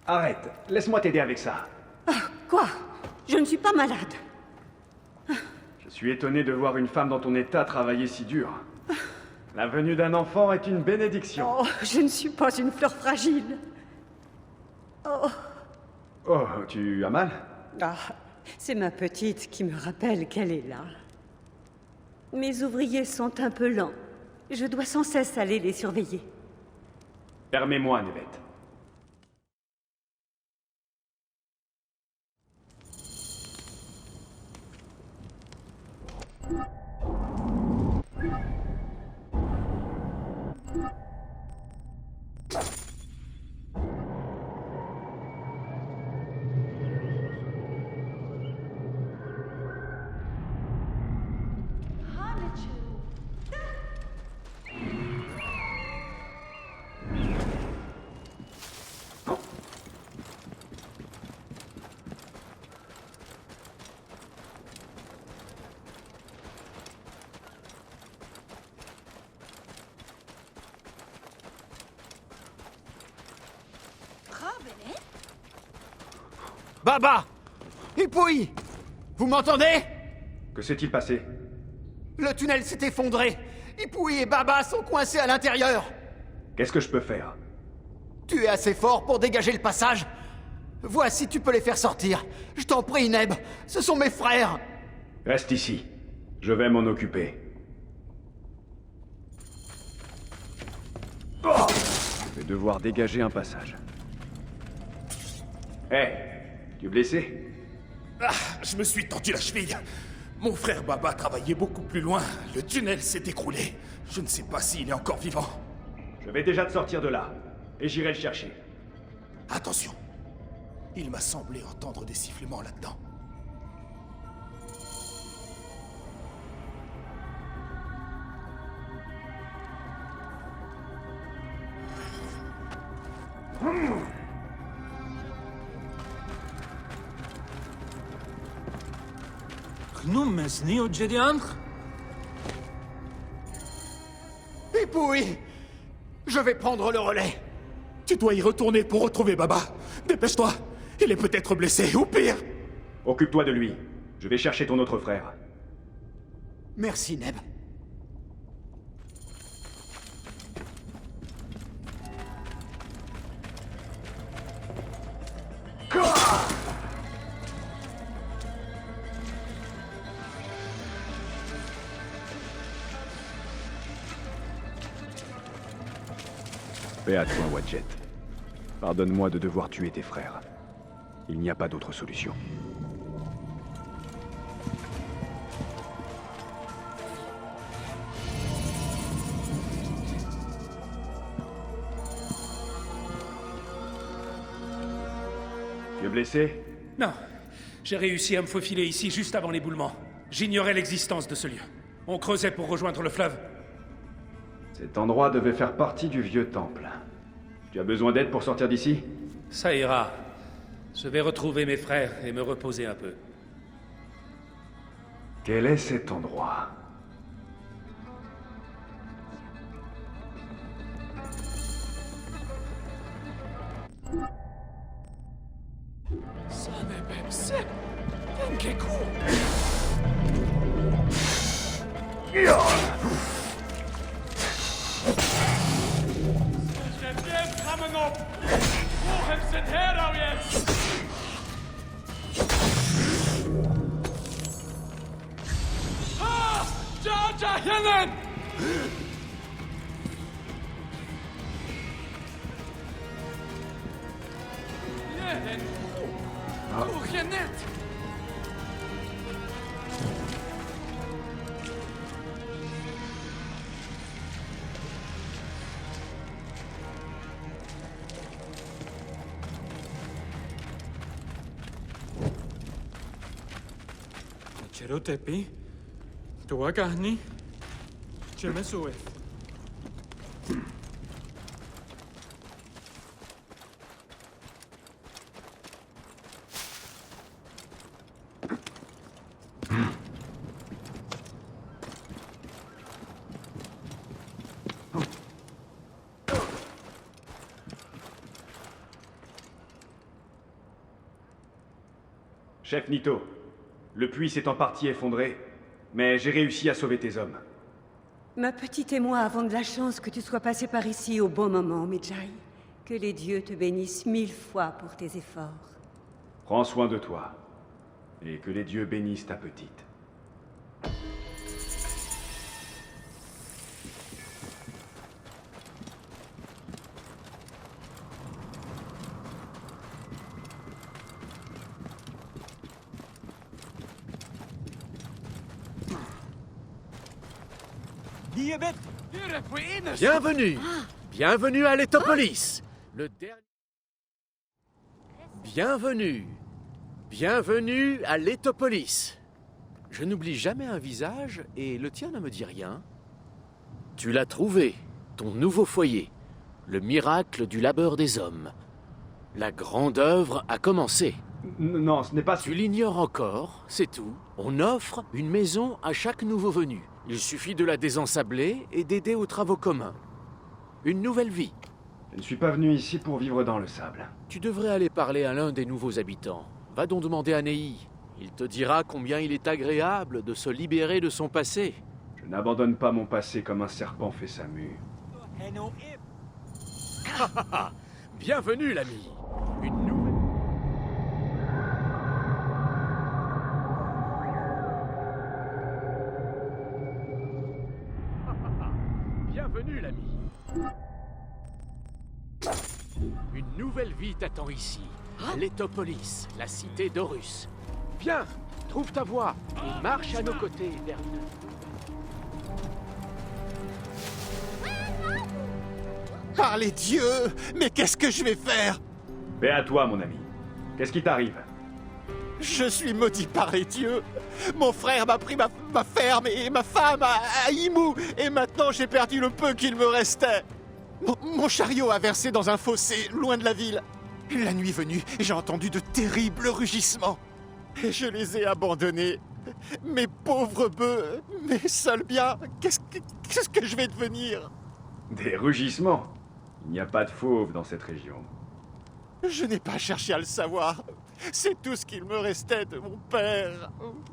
[SPEAKER 2] Arrête, laisse-moi t'aider avec ça.
[SPEAKER 15] Quoi? Je ne suis pas malade.
[SPEAKER 2] Je suis étonné de voir une femme dans ton état travailler si dur. La venue d'un enfant est une bénédiction.
[SPEAKER 15] Oh, je ne suis pas une fleur fragile. Oh,
[SPEAKER 2] Oh, tu as mal?
[SPEAKER 15] ah, c'est ma petite qui me rappelle qu'elle est là. Mes ouvriers sont un peu lents. Je dois sans cesse aller les surveiller.
[SPEAKER 2] Permets-moi, Nevette.
[SPEAKER 10] Baba! Ipouï! Vous m'entendez?
[SPEAKER 2] Que s'est-il passé?
[SPEAKER 10] Le tunnel s'est effondré! Ipouï et Baba sont coincés à l'intérieur!
[SPEAKER 2] Qu'est-ce que je peux faire?
[SPEAKER 10] Tu es assez fort pour dégager le passage? Vois si tu peux les faire sortir. Je t'en prie, Neb. Ce sont mes frères.
[SPEAKER 2] Reste ici. Je vais m'en occuper. Oh! Je vais devoir dégager un passage. Hé, tu es blessé?
[SPEAKER 16] Ah, je me suis tendu la cheville. Mon frère Baba travaillait beaucoup plus loin. Le tunnel s'est écroulé. Je ne sais pas s'il est encore vivant.
[SPEAKER 2] Je vais déjà te sortir de là, et j'irai le chercher.
[SPEAKER 16] Attention. Il m'a semblé entendre des sifflements là-dedans.
[SPEAKER 10] Ipouï! Je vais prendre le relais.
[SPEAKER 16] Tu dois y retourner pour retrouver Baba. Dépêche-toi. Il est peut-être blessé, ou pire.
[SPEAKER 2] Occupe-toi de lui. Je vais chercher ton autre frère.
[SPEAKER 10] Merci, Neb.
[SPEAKER 2] Paix à toi, Wadjet. Pardonne-moi de devoir tuer tes frères. Il n'y a pas d'autre solution. Tu es blessé?
[SPEAKER 6] Non. J'ai réussi à me faufiler ici juste avant l'éboulement. J'ignorais l'existence de ce lieu. On creusait pour rejoindre le fleuve.
[SPEAKER 2] Cet endroit devait faire partie du vieux temple. Tu as besoin d'aide pour sortir d'ici?
[SPEAKER 6] Ça ira. Je vais retrouver mes frères et me reposer un peu.
[SPEAKER 2] Quel est cet endroit?
[SPEAKER 17] Cherotepi, Tuagahni, Chemesuef.
[SPEAKER 2] Chef Nito, le puits s'est en partie effondré, mais j'ai réussi à sauver tes hommes.
[SPEAKER 15] Ma petite et moi avons de la chance que tu sois passé par ici au bon moment, Medjay. Que les dieux te bénissent 1000 fois pour tes efforts.
[SPEAKER 2] Prends soin de toi, et que les dieux bénissent ta petite.
[SPEAKER 18] Bienvenue. Bienvenue à Letopolis. Le dernier... Bienvenue. Bienvenue à Letopolis. Je n'oublie jamais un visage et le tien ne me dit rien. Tu l'as trouvé, ton nouveau foyer, le miracle du labeur des hommes. La grande œuvre a commencé.
[SPEAKER 2] Non, ce n'est pas...
[SPEAKER 18] Tu l'ignores encore, c'est tout. On offre une maison à chaque nouveau venu. Il suffit de la désensabler et d'aider aux travaux communs. Une nouvelle vie.
[SPEAKER 2] Je ne suis pas venu ici pour vivre dans le sable.
[SPEAKER 18] Tu devrais aller parler à l'un des nouveaux habitants. Va donc demander à Nei. Il te dira combien il est agréable de se libérer de son passé.
[SPEAKER 2] Je n'abandonne pas mon passé comme un serpent fait sa mue.
[SPEAKER 18] Bienvenue, l'ami. Une nouvelle... Bienvenue, l'ami. Une nouvelle vie t'attend ici, à Letopolis, la cité d'Horus. Viens, trouve ta voie et marche à nos côtés vers nous.
[SPEAKER 10] Par les dieux! Mais qu'est-ce que je vais faire?
[SPEAKER 2] Paix à toi, mon ami. Qu'est-ce qui t'arrive?
[SPEAKER 10] Je suis maudit par les dieux. Mon frère m'a pris ma ferme et ma femme à Ymou, et maintenant j'ai perdu le peu qu'il me restait. Mon chariot a versé dans un fossé, loin de la ville. La nuit venue, j'ai entendu de terribles rugissements. Et je les ai abandonnés. Mes pauvres bœufs, mes seuls biens, qu'est-ce que je vais devenir?
[SPEAKER 2] Des rugissements? Il n'y a pas de fauves dans cette région.
[SPEAKER 10] Je n'ai pas cherché à le savoir. C'est tout ce qu'il me restait de mon père,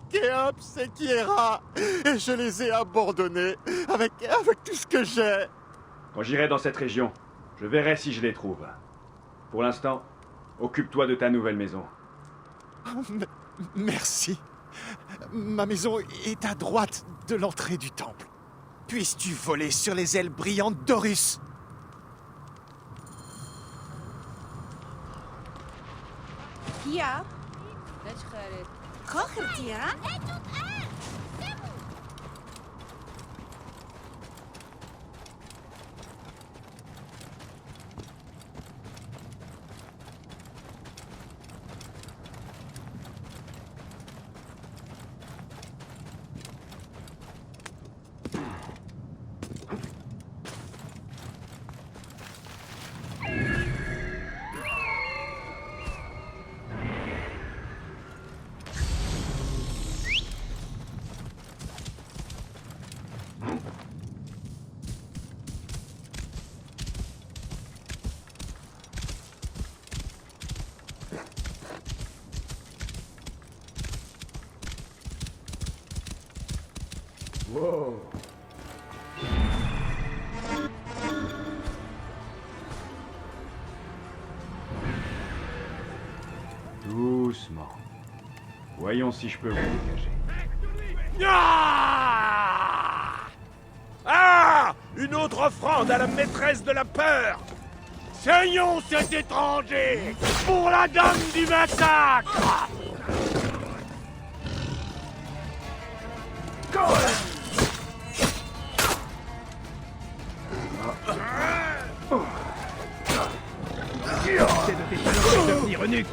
[SPEAKER 10] Khéops et Kiera. Et je les ai abandonnés avec tout ce que j'ai.
[SPEAKER 2] Quand j'irai dans cette région, je verrai si je les trouve. Pour l'instant, occupe-toi de ta nouvelle maison.
[SPEAKER 10] Merci. Ma maison est à droite de l'entrée du temple. Puisses-tu voler sur les ailes brillantes d'Horus?
[SPEAKER 19] Ja. Kochert ja?
[SPEAKER 2] Wow. Doucement. Voyons si je peux vous dégager.
[SPEAKER 13] Ah! Une autre offrande à la maîtresse de la peur! Saignons cet étranger pour la dame du massacre!
[SPEAKER 1] C'est de tes saloperies de devenir eunuque.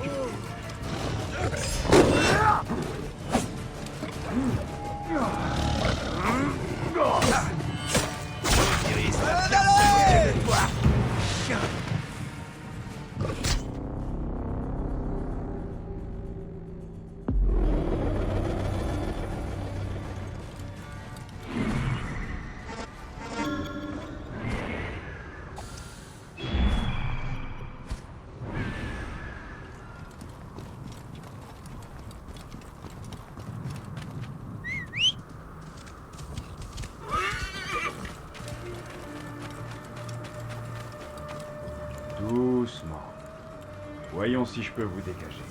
[SPEAKER 2] Voyons si je peux vous dégager.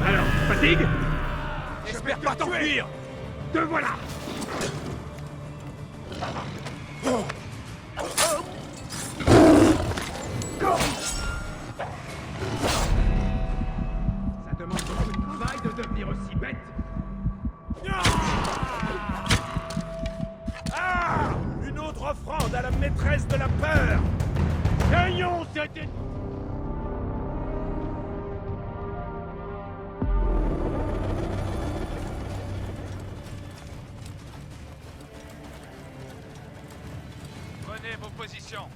[SPEAKER 1] Alors, fatigue?
[SPEAKER 13] J'espère pas t'enfuir.
[SPEAKER 1] Te voilà. Ça demande beaucoup de travail de devenir aussi bête.
[SPEAKER 13] Ah! Une autre offrande à la maîtresse de la peur. Gagnons cette...
[SPEAKER 7] Prenez vos positions.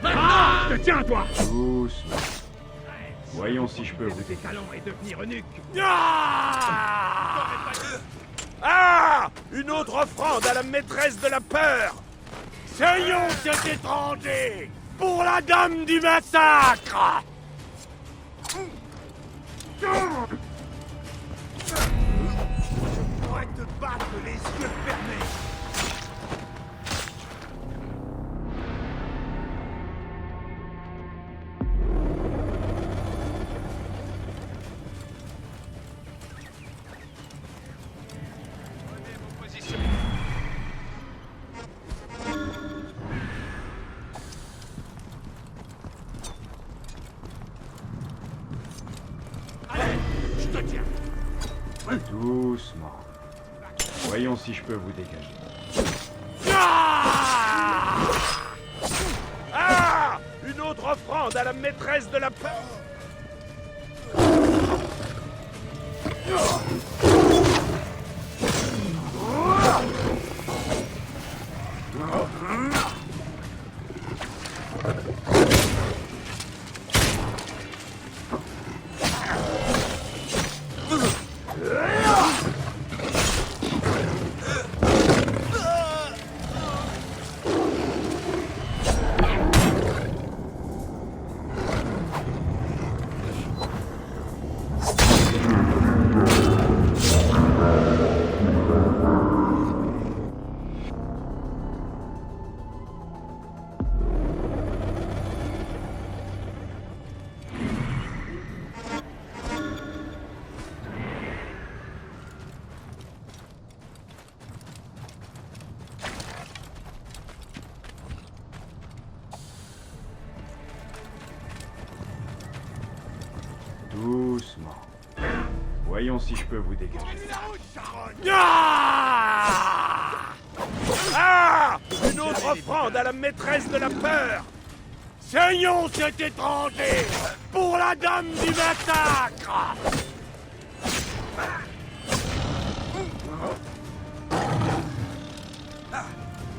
[SPEAKER 1] Ah, je te tiens, toi.
[SPEAKER 2] Doucement. Voyons si je peux vous
[SPEAKER 1] Des talons et devenir eunuque.
[SPEAKER 13] Ah! Une autre offrande à la maîtresse de la peur. Saignons cet étranger pour la dame du massacre. Je pourrais te battre les yeux fermés.
[SPEAKER 7] Prenez vos positions.
[SPEAKER 1] Allez, je te tiens.
[SPEAKER 2] doucement. Voyons si je peux vous dégager.
[SPEAKER 13] Ah! Une autre offrande à la maîtresse de la peur.
[SPEAKER 2] Doucement. Voyons si je peux vous dégager.
[SPEAKER 13] Ah! Une autre offrande à la maîtresse de la peur. Saignons cet étranger pour la dame du massacre.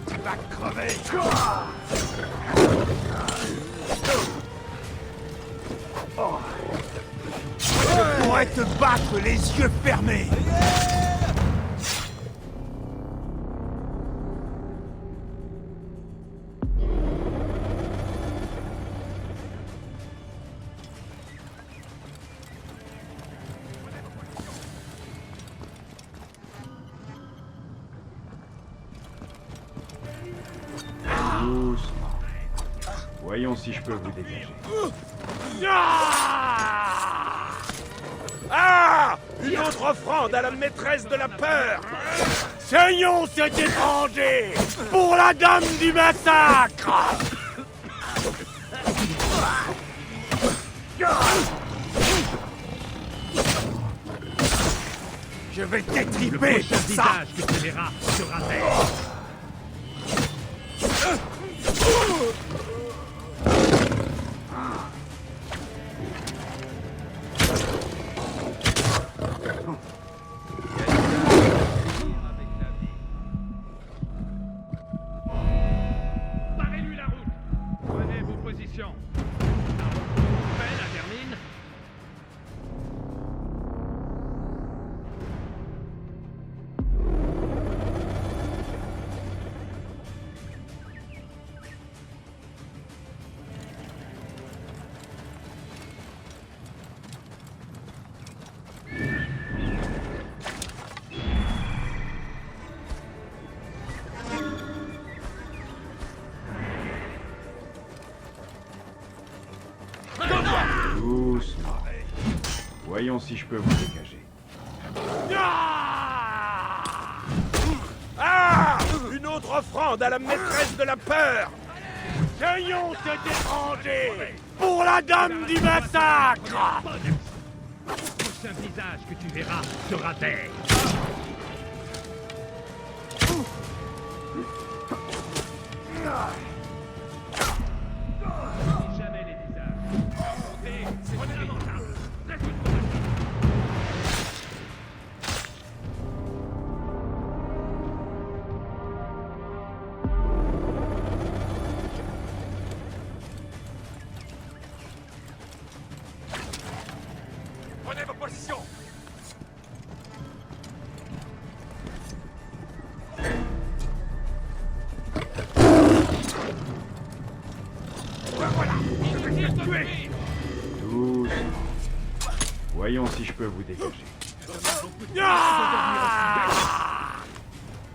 [SPEAKER 13] Tu vas crever. Je pourrais te battre les yeux fermés.
[SPEAKER 2] Doucement. Voyons si je peux vous dégager.
[SPEAKER 13] Ah! Une autre offrande à la maîtresse de la peur. Saignons cet étranger pour la dame du massacre. Je vais t'étriper,
[SPEAKER 1] Le visage que tu verras sera vert. Barrez-lui la route. Prenez vos positions. Fait la termine.
[SPEAKER 2] Doucement. Voyons si je peux vous dégager.
[SPEAKER 13] Ah! Une autre offrande à la maîtresse de la peur!
[SPEAKER 1] Cueillons cet étranger
[SPEAKER 13] Pour la dame du massacre!
[SPEAKER 1] Le prochain visage que tu verras sera vert. Jamais les visages. Prenez la manche.
[SPEAKER 13] Prenez vos positions!
[SPEAKER 1] Voilà, je vais te tuer.
[SPEAKER 2] Doucement. Voyons si je peux vous dégager.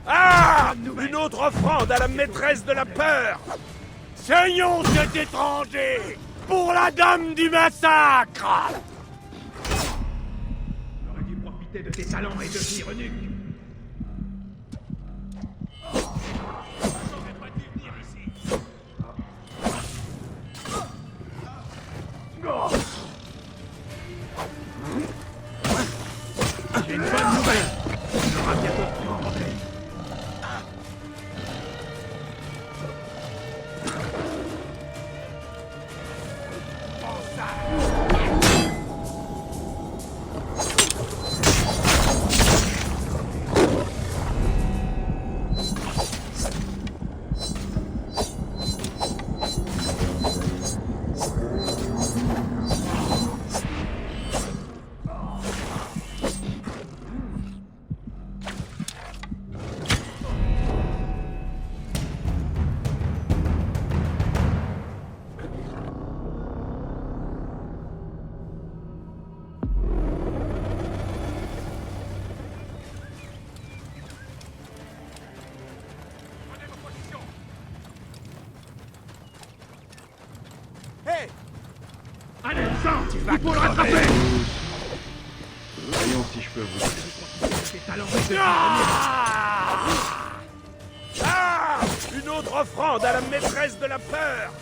[SPEAKER 13] Ah! Une autre offrande à la maîtresse de la peur! Saignons cet étranger! Pour la dame du massacre!
[SPEAKER 1] J'aurais dû profiter de tes talents et devenir eunuque. J'ai une bonne nouvelle. On aura bientôt plus de problème. Allez, sors! Il faut le rattraper!
[SPEAKER 2] Voyons si je peux vous dégager.
[SPEAKER 1] Tes talents et devenir
[SPEAKER 13] Ah! Une autre offrande à la maîtresse de la peur!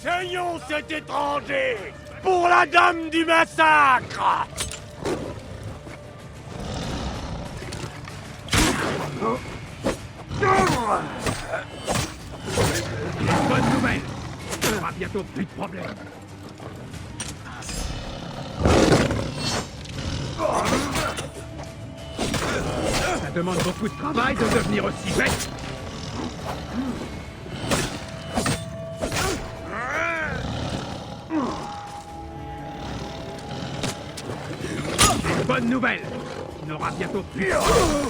[SPEAKER 13] Saignons cet étranger! Pour la dame du massacre!
[SPEAKER 1] bonne nouvelle. On aura bientôt plus de problème. Ça demande beaucoup de travail de devenir aussi bête. J'ai une bonne nouvelle. On aura bientôt plus de problème.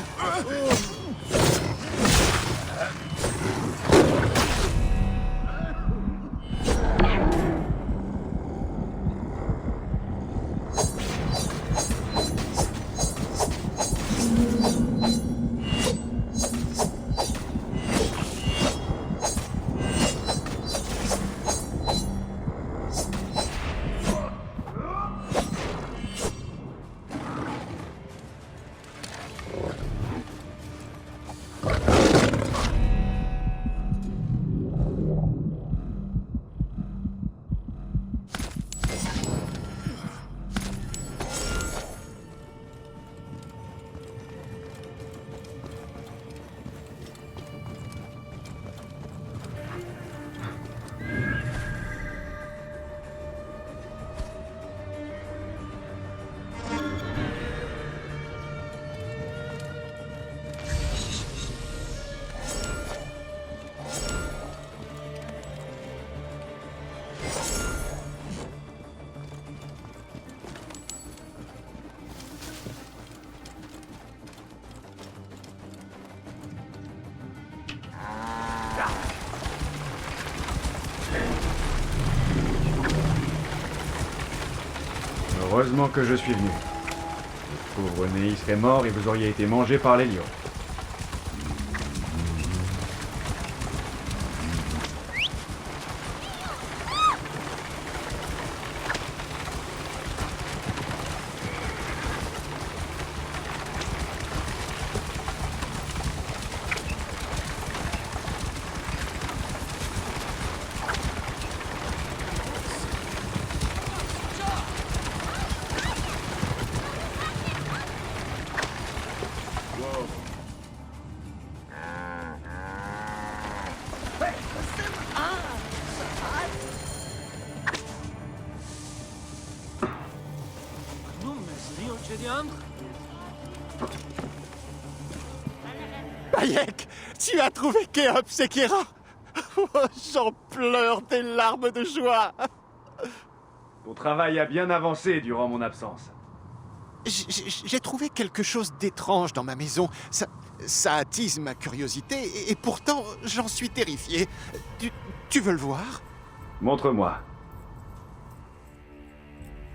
[SPEAKER 2] Heureusement que je suis venu. Le pauvre Néhi serait mort et vous auriez été mangé par les lions.
[SPEAKER 10] Bayek, tu as trouvé Kéops et Kéra. Oh, j'en pleure des larmes de joie.
[SPEAKER 2] Ton travail a bien avancé durant mon absence.
[SPEAKER 10] J'ai trouvé quelque chose d'étrange dans ma maison. Ça attise ma curiosité et pourtant j'en suis terrifié. Tu veux le voir?
[SPEAKER 2] Montre-moi.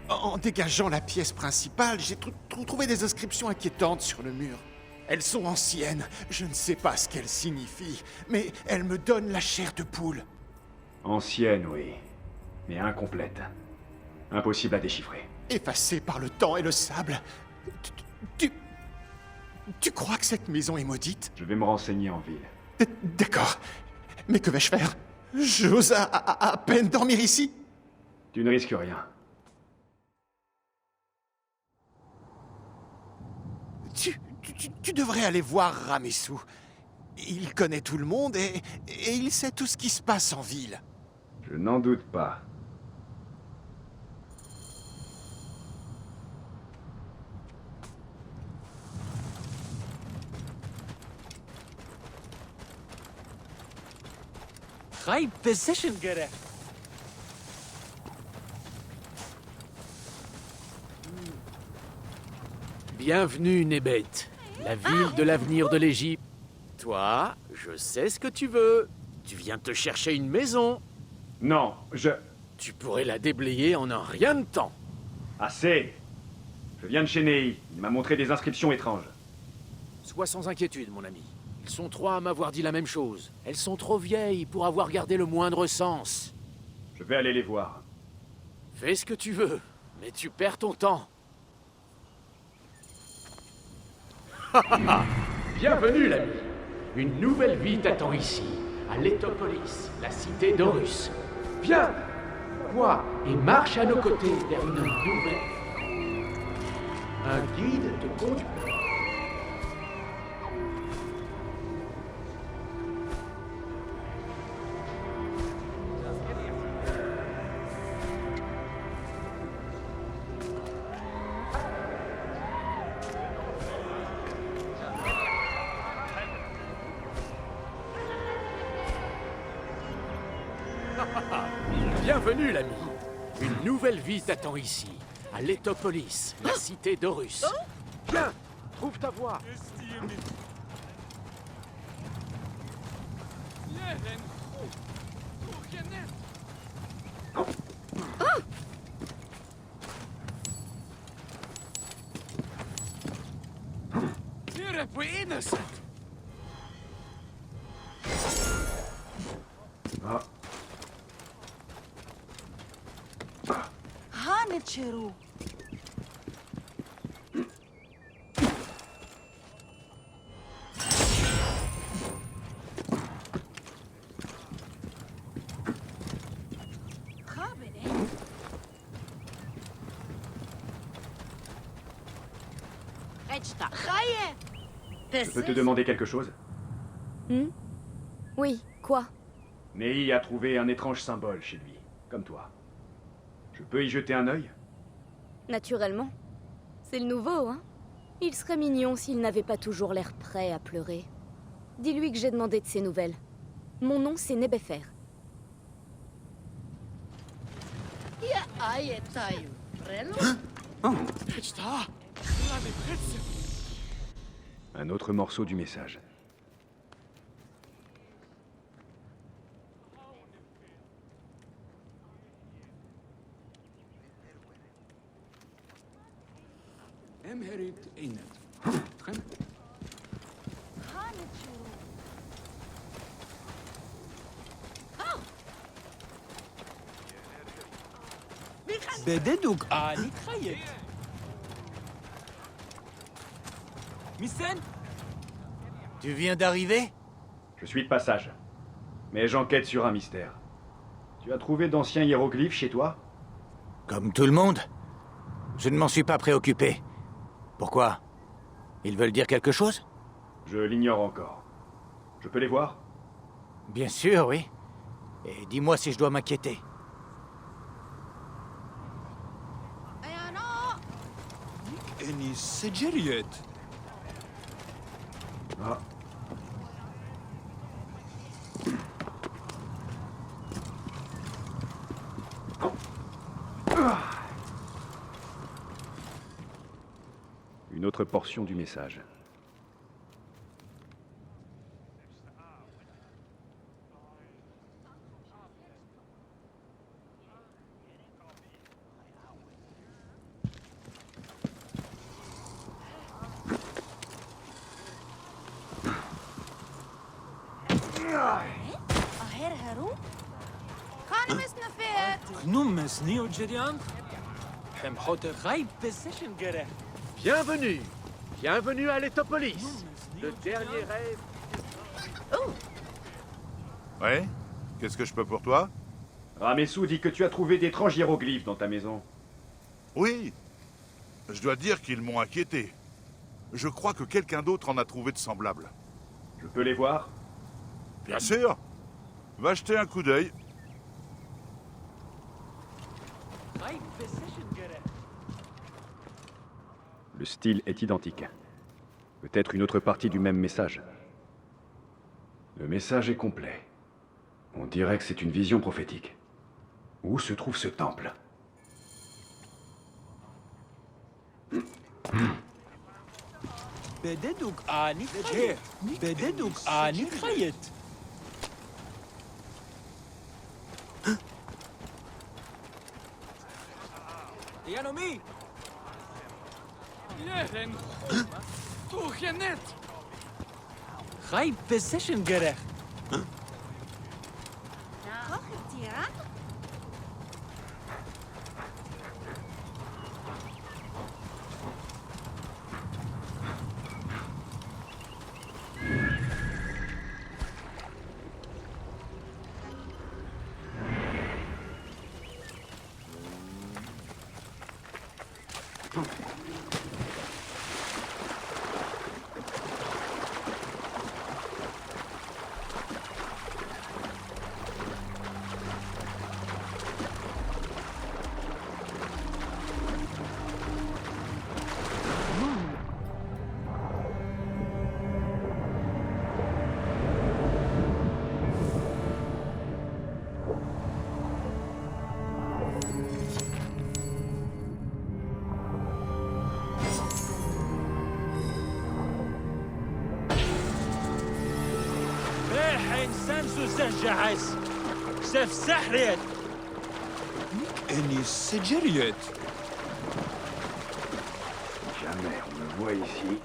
[SPEAKER 10] En dégageant la pièce principale, j'ai trouvé des inscriptions inquiétantes sur le mur. Elles sont anciennes, je ne sais pas ce qu'elles signifient, mais elles me donnent la chair de poule.
[SPEAKER 2] Ancienne, oui, mais incomplète. Impossible à déchiffrer.
[SPEAKER 10] Effacées par le temps et le sable. Tu crois que cette maison est maudite?
[SPEAKER 2] Je vais me renseigner en ville.
[SPEAKER 10] D'accord, mais que vais-je faire? J'ose à peine dormir ici.
[SPEAKER 2] Tu ne risques rien.
[SPEAKER 10] Tu devrais aller voir Ramessou. Il connaît tout le monde et il sait tout ce qui se passe en ville.
[SPEAKER 2] Je n'en doute pas.
[SPEAKER 11] High position göre.
[SPEAKER 18] Bienvenue, Nebet, la ville de l'avenir de l'Égypte. Toi, je sais ce que tu veux. Tu viens te chercher une maison.
[SPEAKER 2] Non,
[SPEAKER 18] Tu pourrais la déblayer en un rien de temps.
[SPEAKER 2] Assez. Je viens de chez Nehi. Il m'a montré des inscriptions étranges.
[SPEAKER 18] Sois sans inquiétude, mon ami. Ils sont trois à m'avoir dit la même chose. Elles sont trop vieilles pour avoir gardé le moindre sens.
[SPEAKER 2] Je vais aller les voir.
[SPEAKER 18] Fais ce que tu veux, mais tu perds ton temps. Bienvenue, l'ami. Une nouvelle vie t'attend ici, à Létopolis, la cité d'Horus. Viens, vois et marche à nos côtés vers une nouvelle. Un guide te conduit. Bienvenue, l'ami. Une nouvelle vie t'attend ici, à Létopolis, la cité d'Horus. Viens, trouve ta voie.
[SPEAKER 19] Hanetcheru.
[SPEAKER 2] Je peux te demander quelque chose?
[SPEAKER 8] Oui, quoi?
[SPEAKER 2] Nehi a trouvé un étrange symbole chez lui, comme toi. Je peux y jeter un œil?
[SPEAKER 8] Naturellement. C'est le nouveau, hein? Il serait mignon s'il n'avait pas toujours l'air prêt à pleurer. Dis-lui que j'ai demandé de ses nouvelles. Mon nom, c'est Nebefer.
[SPEAKER 2] Un autre morceau du message.
[SPEAKER 11] بددوك آلي تخيل Missen?
[SPEAKER 13] Tu viens d'arriver?
[SPEAKER 2] Je suis de passage. Mais j'enquête sur un mystère. Tu as trouvé d'anciens hiéroglyphes chez toi?
[SPEAKER 13] Comme tout le monde. Je ne m'en suis pas préoccupé. Pourquoi? Ils veulent dire quelque chose?
[SPEAKER 2] Je l'ignore encore. Je peux les voir?
[SPEAKER 13] Bien sûr, oui. Et dis-moi si je dois m'inquiéter.
[SPEAKER 17] سجلت.
[SPEAKER 2] Une autre portion du message.
[SPEAKER 18] Bienvenue. Bienvenue à l'Etopolis. Le dernier rêve...
[SPEAKER 20] Ouais? Qu'est-ce que je peux pour toi?
[SPEAKER 2] Ramessou dit que tu as trouvé d'étranges hiéroglyphes dans ta maison.
[SPEAKER 20] Oui. Je dois dire qu'ils m'ont inquiété. Je crois que quelqu'un d'autre en a trouvé de semblables.
[SPEAKER 2] Je peux les voir?
[SPEAKER 20] Bien sûr. Va jeter un coup d'œil.
[SPEAKER 2] Le style est identique. Peut-être une autre partie du même message. Le message est complet. On dirait que c'est une vision prophétique. Où se trouve ce temple?
[SPEAKER 11] بددوك آني خيت بددوك آني خيت يا نومي لهن توخنت خايب بسيشن جرح سف سحرت
[SPEAKER 17] إني سجلت.
[SPEAKER 2] Jamais on me voit ici.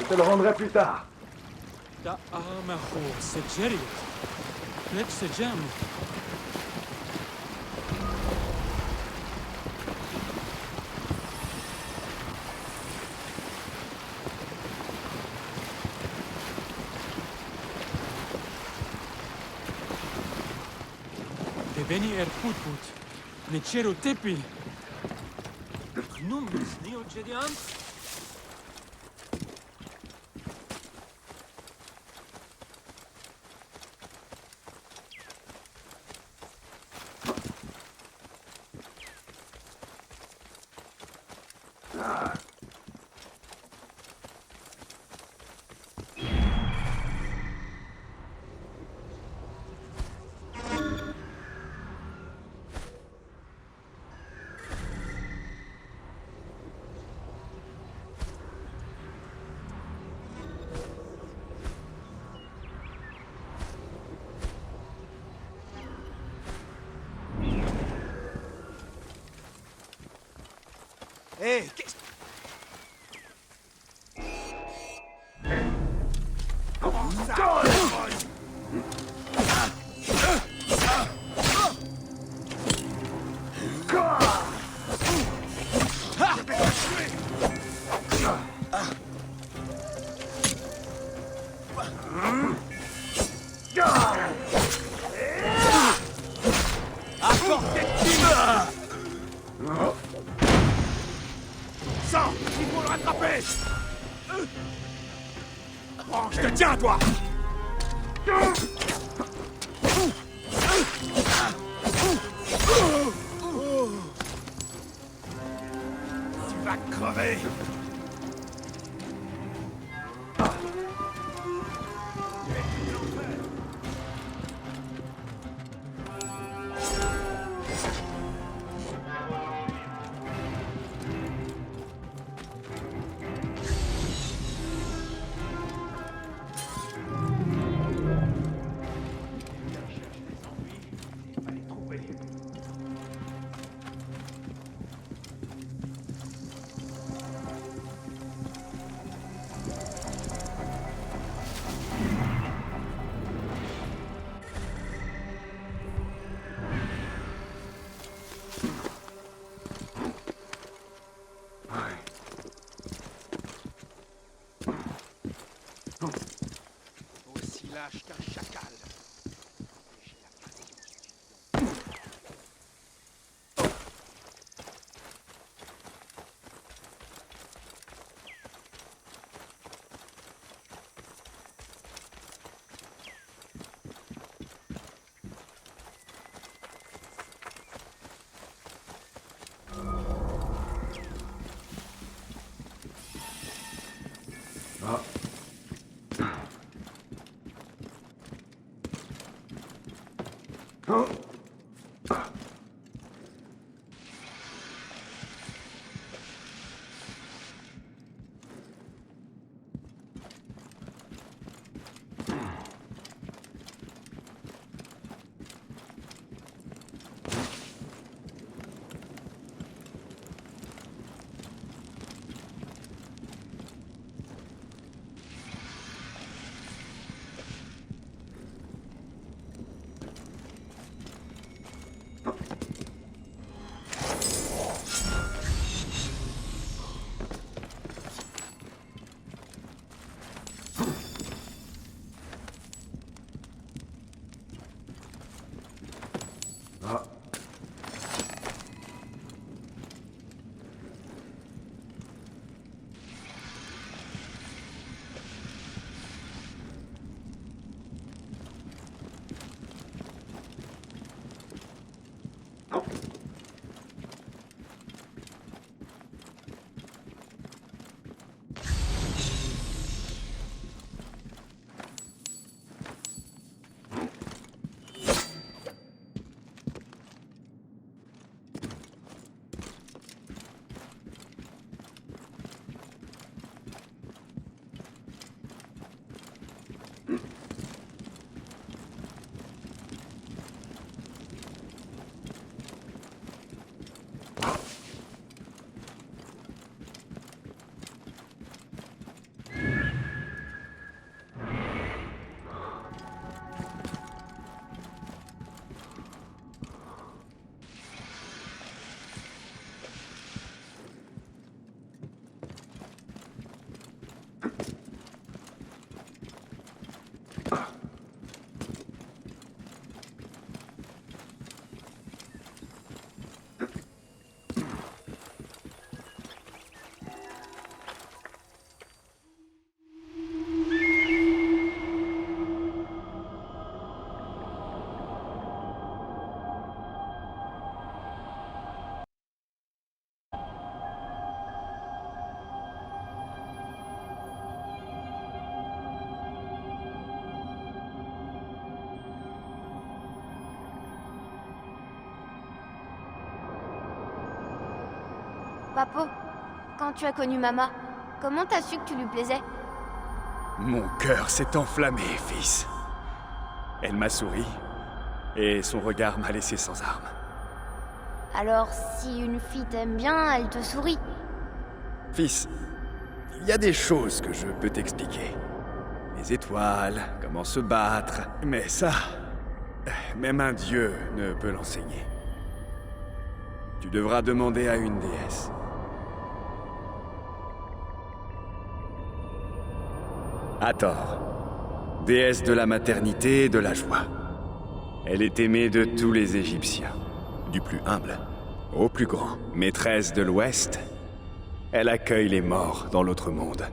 [SPEAKER 2] Je te le rendrai plus tard.
[SPEAKER 17] ببني ارفوت بوت نتشيرو تيبي نوم نيو جديان
[SPEAKER 13] Hé, qu'est-ce... Comment ça?
[SPEAKER 1] Sang, il faut le rattraper. Bon, je te tiens, toi. Tu vas crever.
[SPEAKER 13] Aussi lâche qu'un chacal.
[SPEAKER 21] Papo, quand tu as connu Mama, comment t'as su que tu lui plaisais?
[SPEAKER 9] Mon cœur s'est enflammé, fils. Elle m'a souri, et son regard m'a laissé sans armes.
[SPEAKER 21] Alors, si une fille t'aime bien, elle te sourit.
[SPEAKER 9] Fils, il y a des choses que je peux t'expliquer. Les étoiles, comment se battre, mais ça, même un dieu ne peut l'enseigner. Tu devras demander à une déesse. Hathor, déesse de la maternité et de la joie. Elle est aimée de tous les Égyptiens, du plus humble au plus grand. Maîtresse de l'Ouest, elle accueille les morts dans l'autre monde.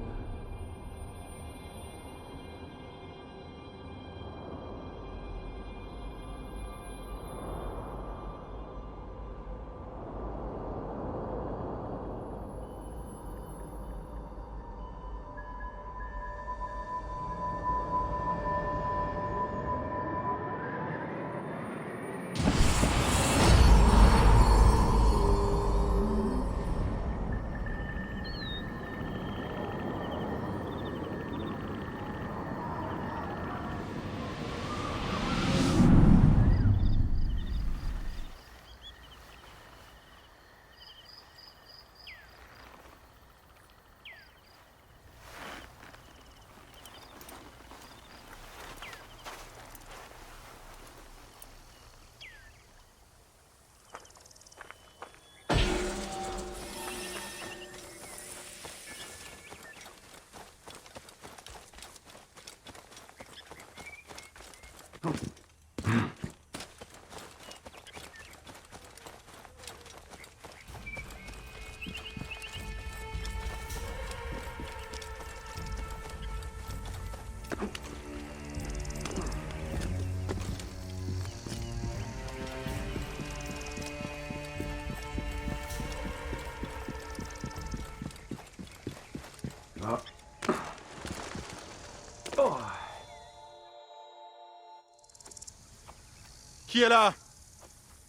[SPEAKER 10] Qui est là?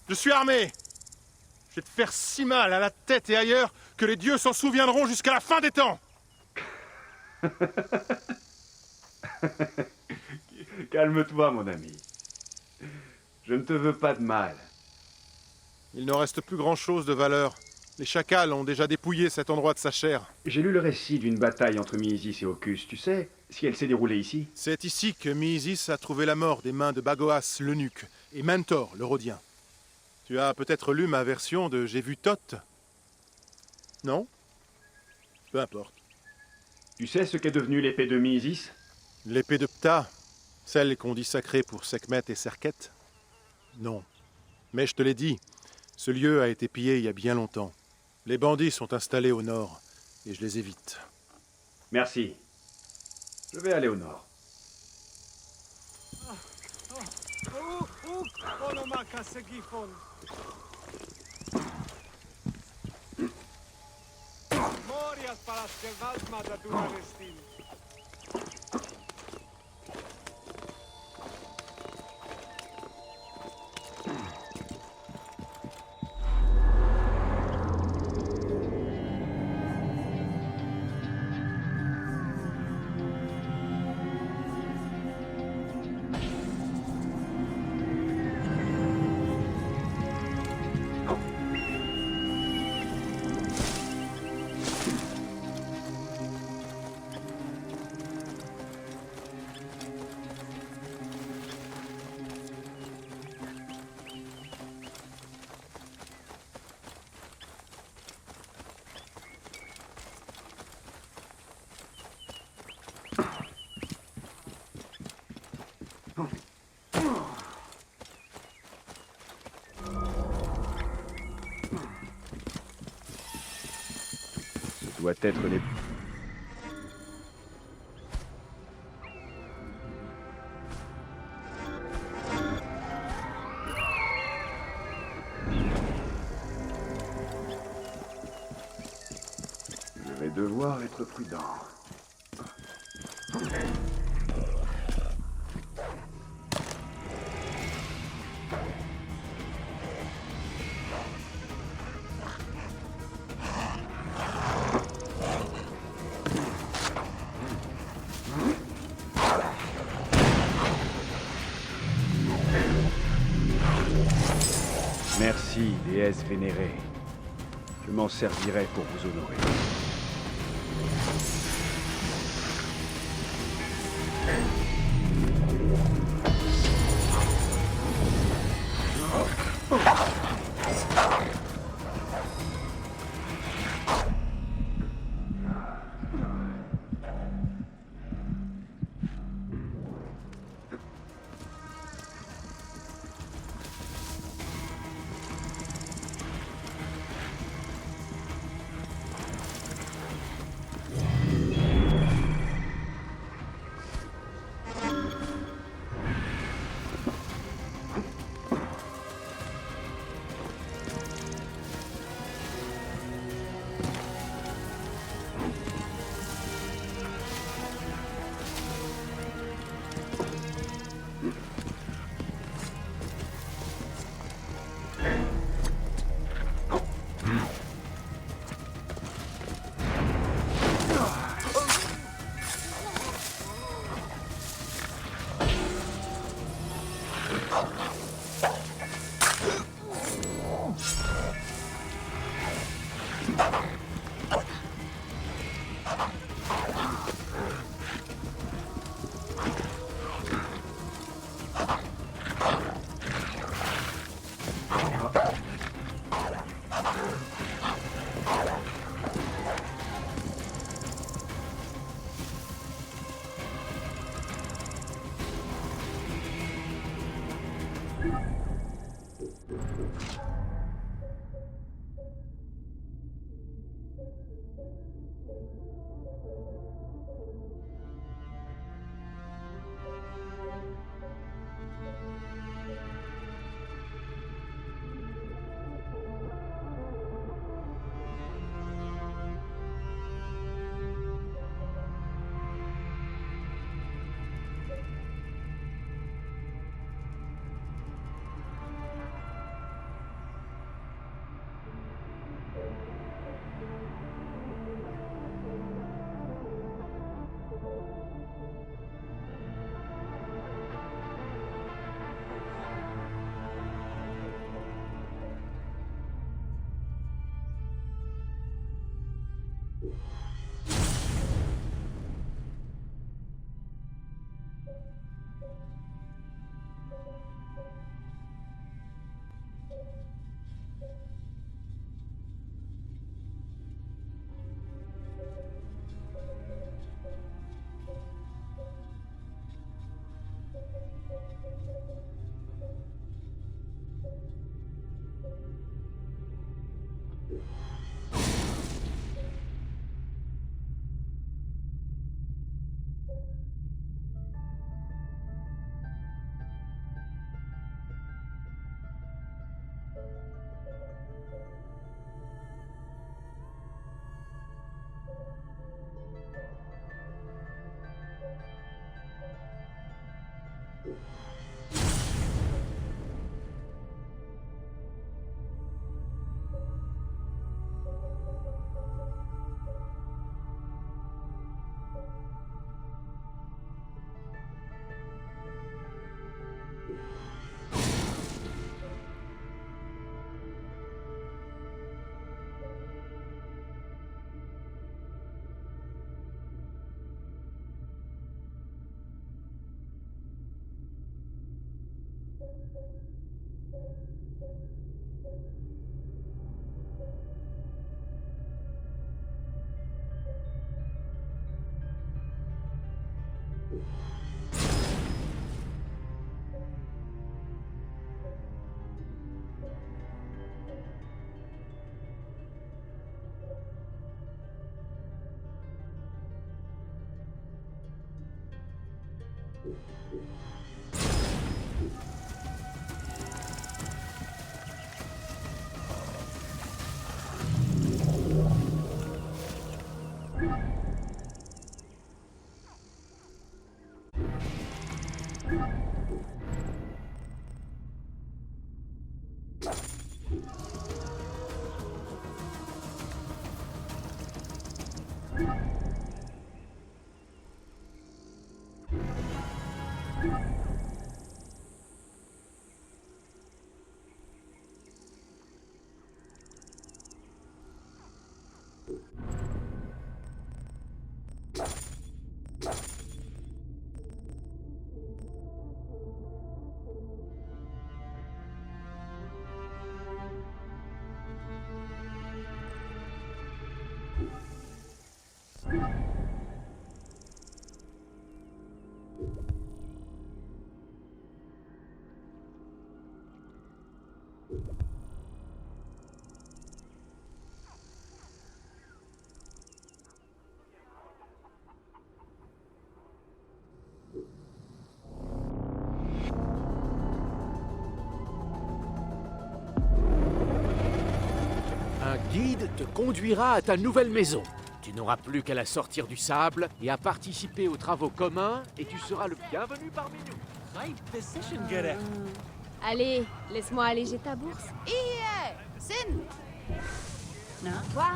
[SPEAKER 10] Je suis armé. Je vais te faire si mal à la tête et ailleurs que les dieux s'en souviendront jusqu'à la fin des temps.
[SPEAKER 2] Calme-toi, mon ami. Je ne te veux pas de mal.
[SPEAKER 10] Il ne reste plus grand-chose de valeur. Les chacals ont déjà dépouillé cet endroit de sa chair.
[SPEAKER 2] J'ai lu le récit d'une bataille entre Miisis et Ocus. Tu sais si elle s'est déroulée ici?
[SPEAKER 10] C'est ici que Miisis a trouvé la mort des mains de Bagoas l'eunuque et Mentor le Rhodien. Tu as peut-être lu ma version de J'ai vu Thoth? Non? Peu importe.
[SPEAKER 2] Tu sais ce qu'est devenue l'épée de Miisis?
[SPEAKER 10] L'épée de Ptah, celle qu'on dit sacrée pour Sekhmet et Serket? Non. Mais je te l'ai dit, ce lieu a été pillé il y a bien longtemps. Les bandits sont installés au nord, et je les évite.
[SPEAKER 2] Merci. Je vais aller au nord. Ce doit être les... Je vais devoir être prudent. Merci, déesse vénérée. Je m'en servirai pour vous honorer.
[SPEAKER 18] te conduira à ta nouvelle maison. Tu n'auras plus qu'à la sortir du sable et à participer aux travaux communs et tu seras le bienvenu parmi nous.
[SPEAKER 5] Allez, laisse-moi alléger ta bourse.
[SPEAKER 19] Sin!
[SPEAKER 5] Quoi?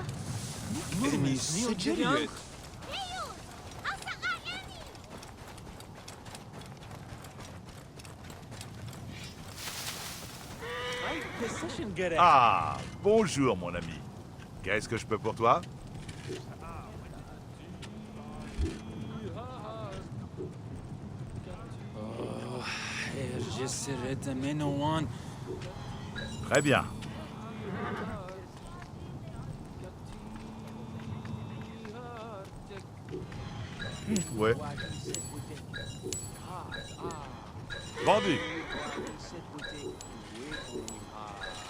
[SPEAKER 20] Ah, bonjour mon ami. Qu'est-ce que je peux pour toi? Très bien. Ouais. Vendu.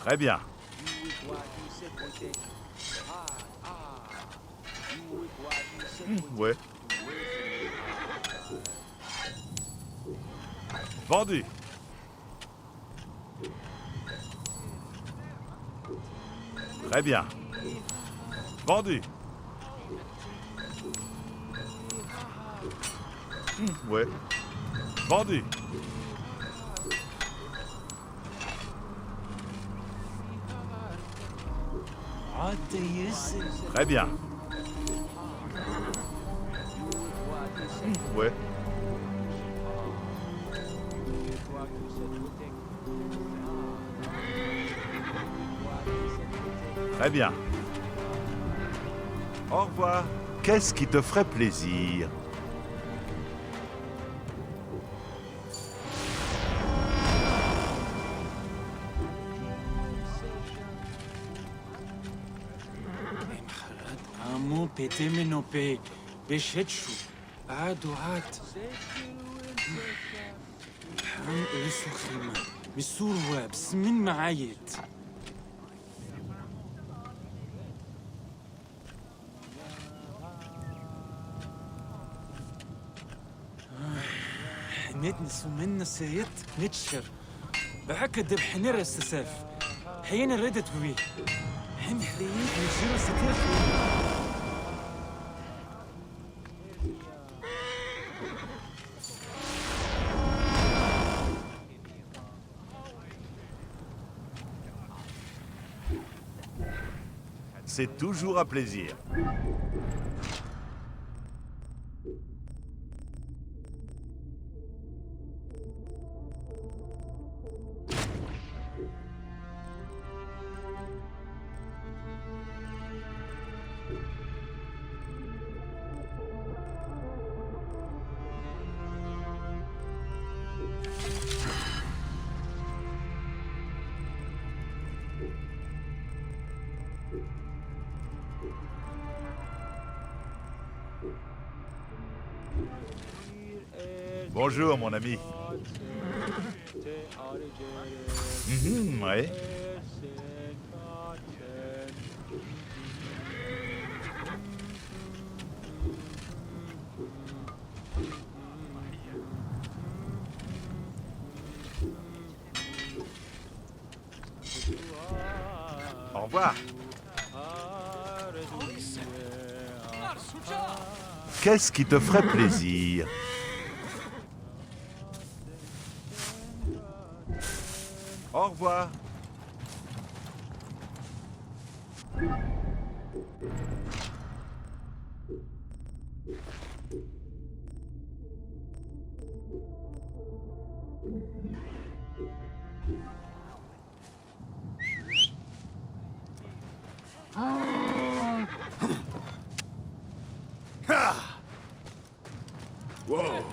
[SPEAKER 20] Très bien. Ouais. Vendu. Très bien. Vendu. Ouais. Vendu. Très bien. Ouais. Très bien. Au revoir. Qu'est-ce qui te ferait plaisir?
[SPEAKER 17] عمو بيتي منو بي بيشتشو عاد وعاد حم إلسو خيمة بسور وابس من معايت نتنسو من سيت نتشر بعكد بحنر السساف حين ردت بوي حم حريين نجيرو ستير
[SPEAKER 20] C'est toujours un plaisir. Bonjour, mon ami. Ouais. Au revoir. Qu'est-ce qui te ferait plaisir? Au revoir. Wow.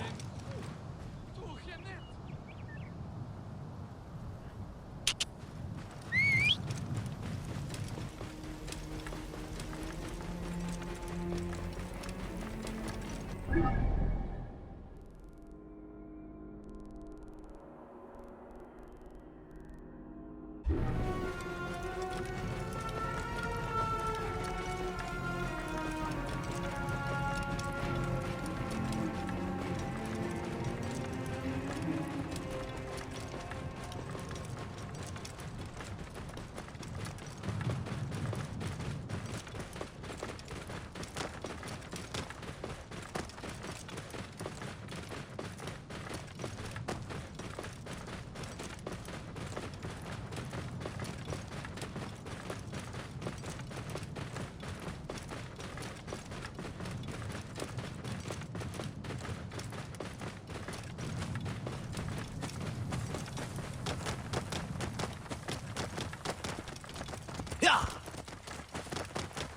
[SPEAKER 13] Ya.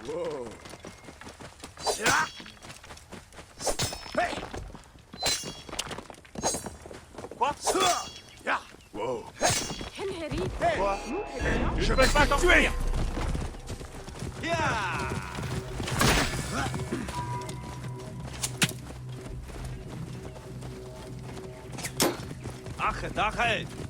[SPEAKER 9] Wow.
[SPEAKER 13] Ya. Hey. Quoi? Ya.
[SPEAKER 20] Wow.
[SPEAKER 5] Henry.
[SPEAKER 13] Quoi? Je vais pas t'en tuer. Ya.
[SPEAKER 11] Arrête, arrête.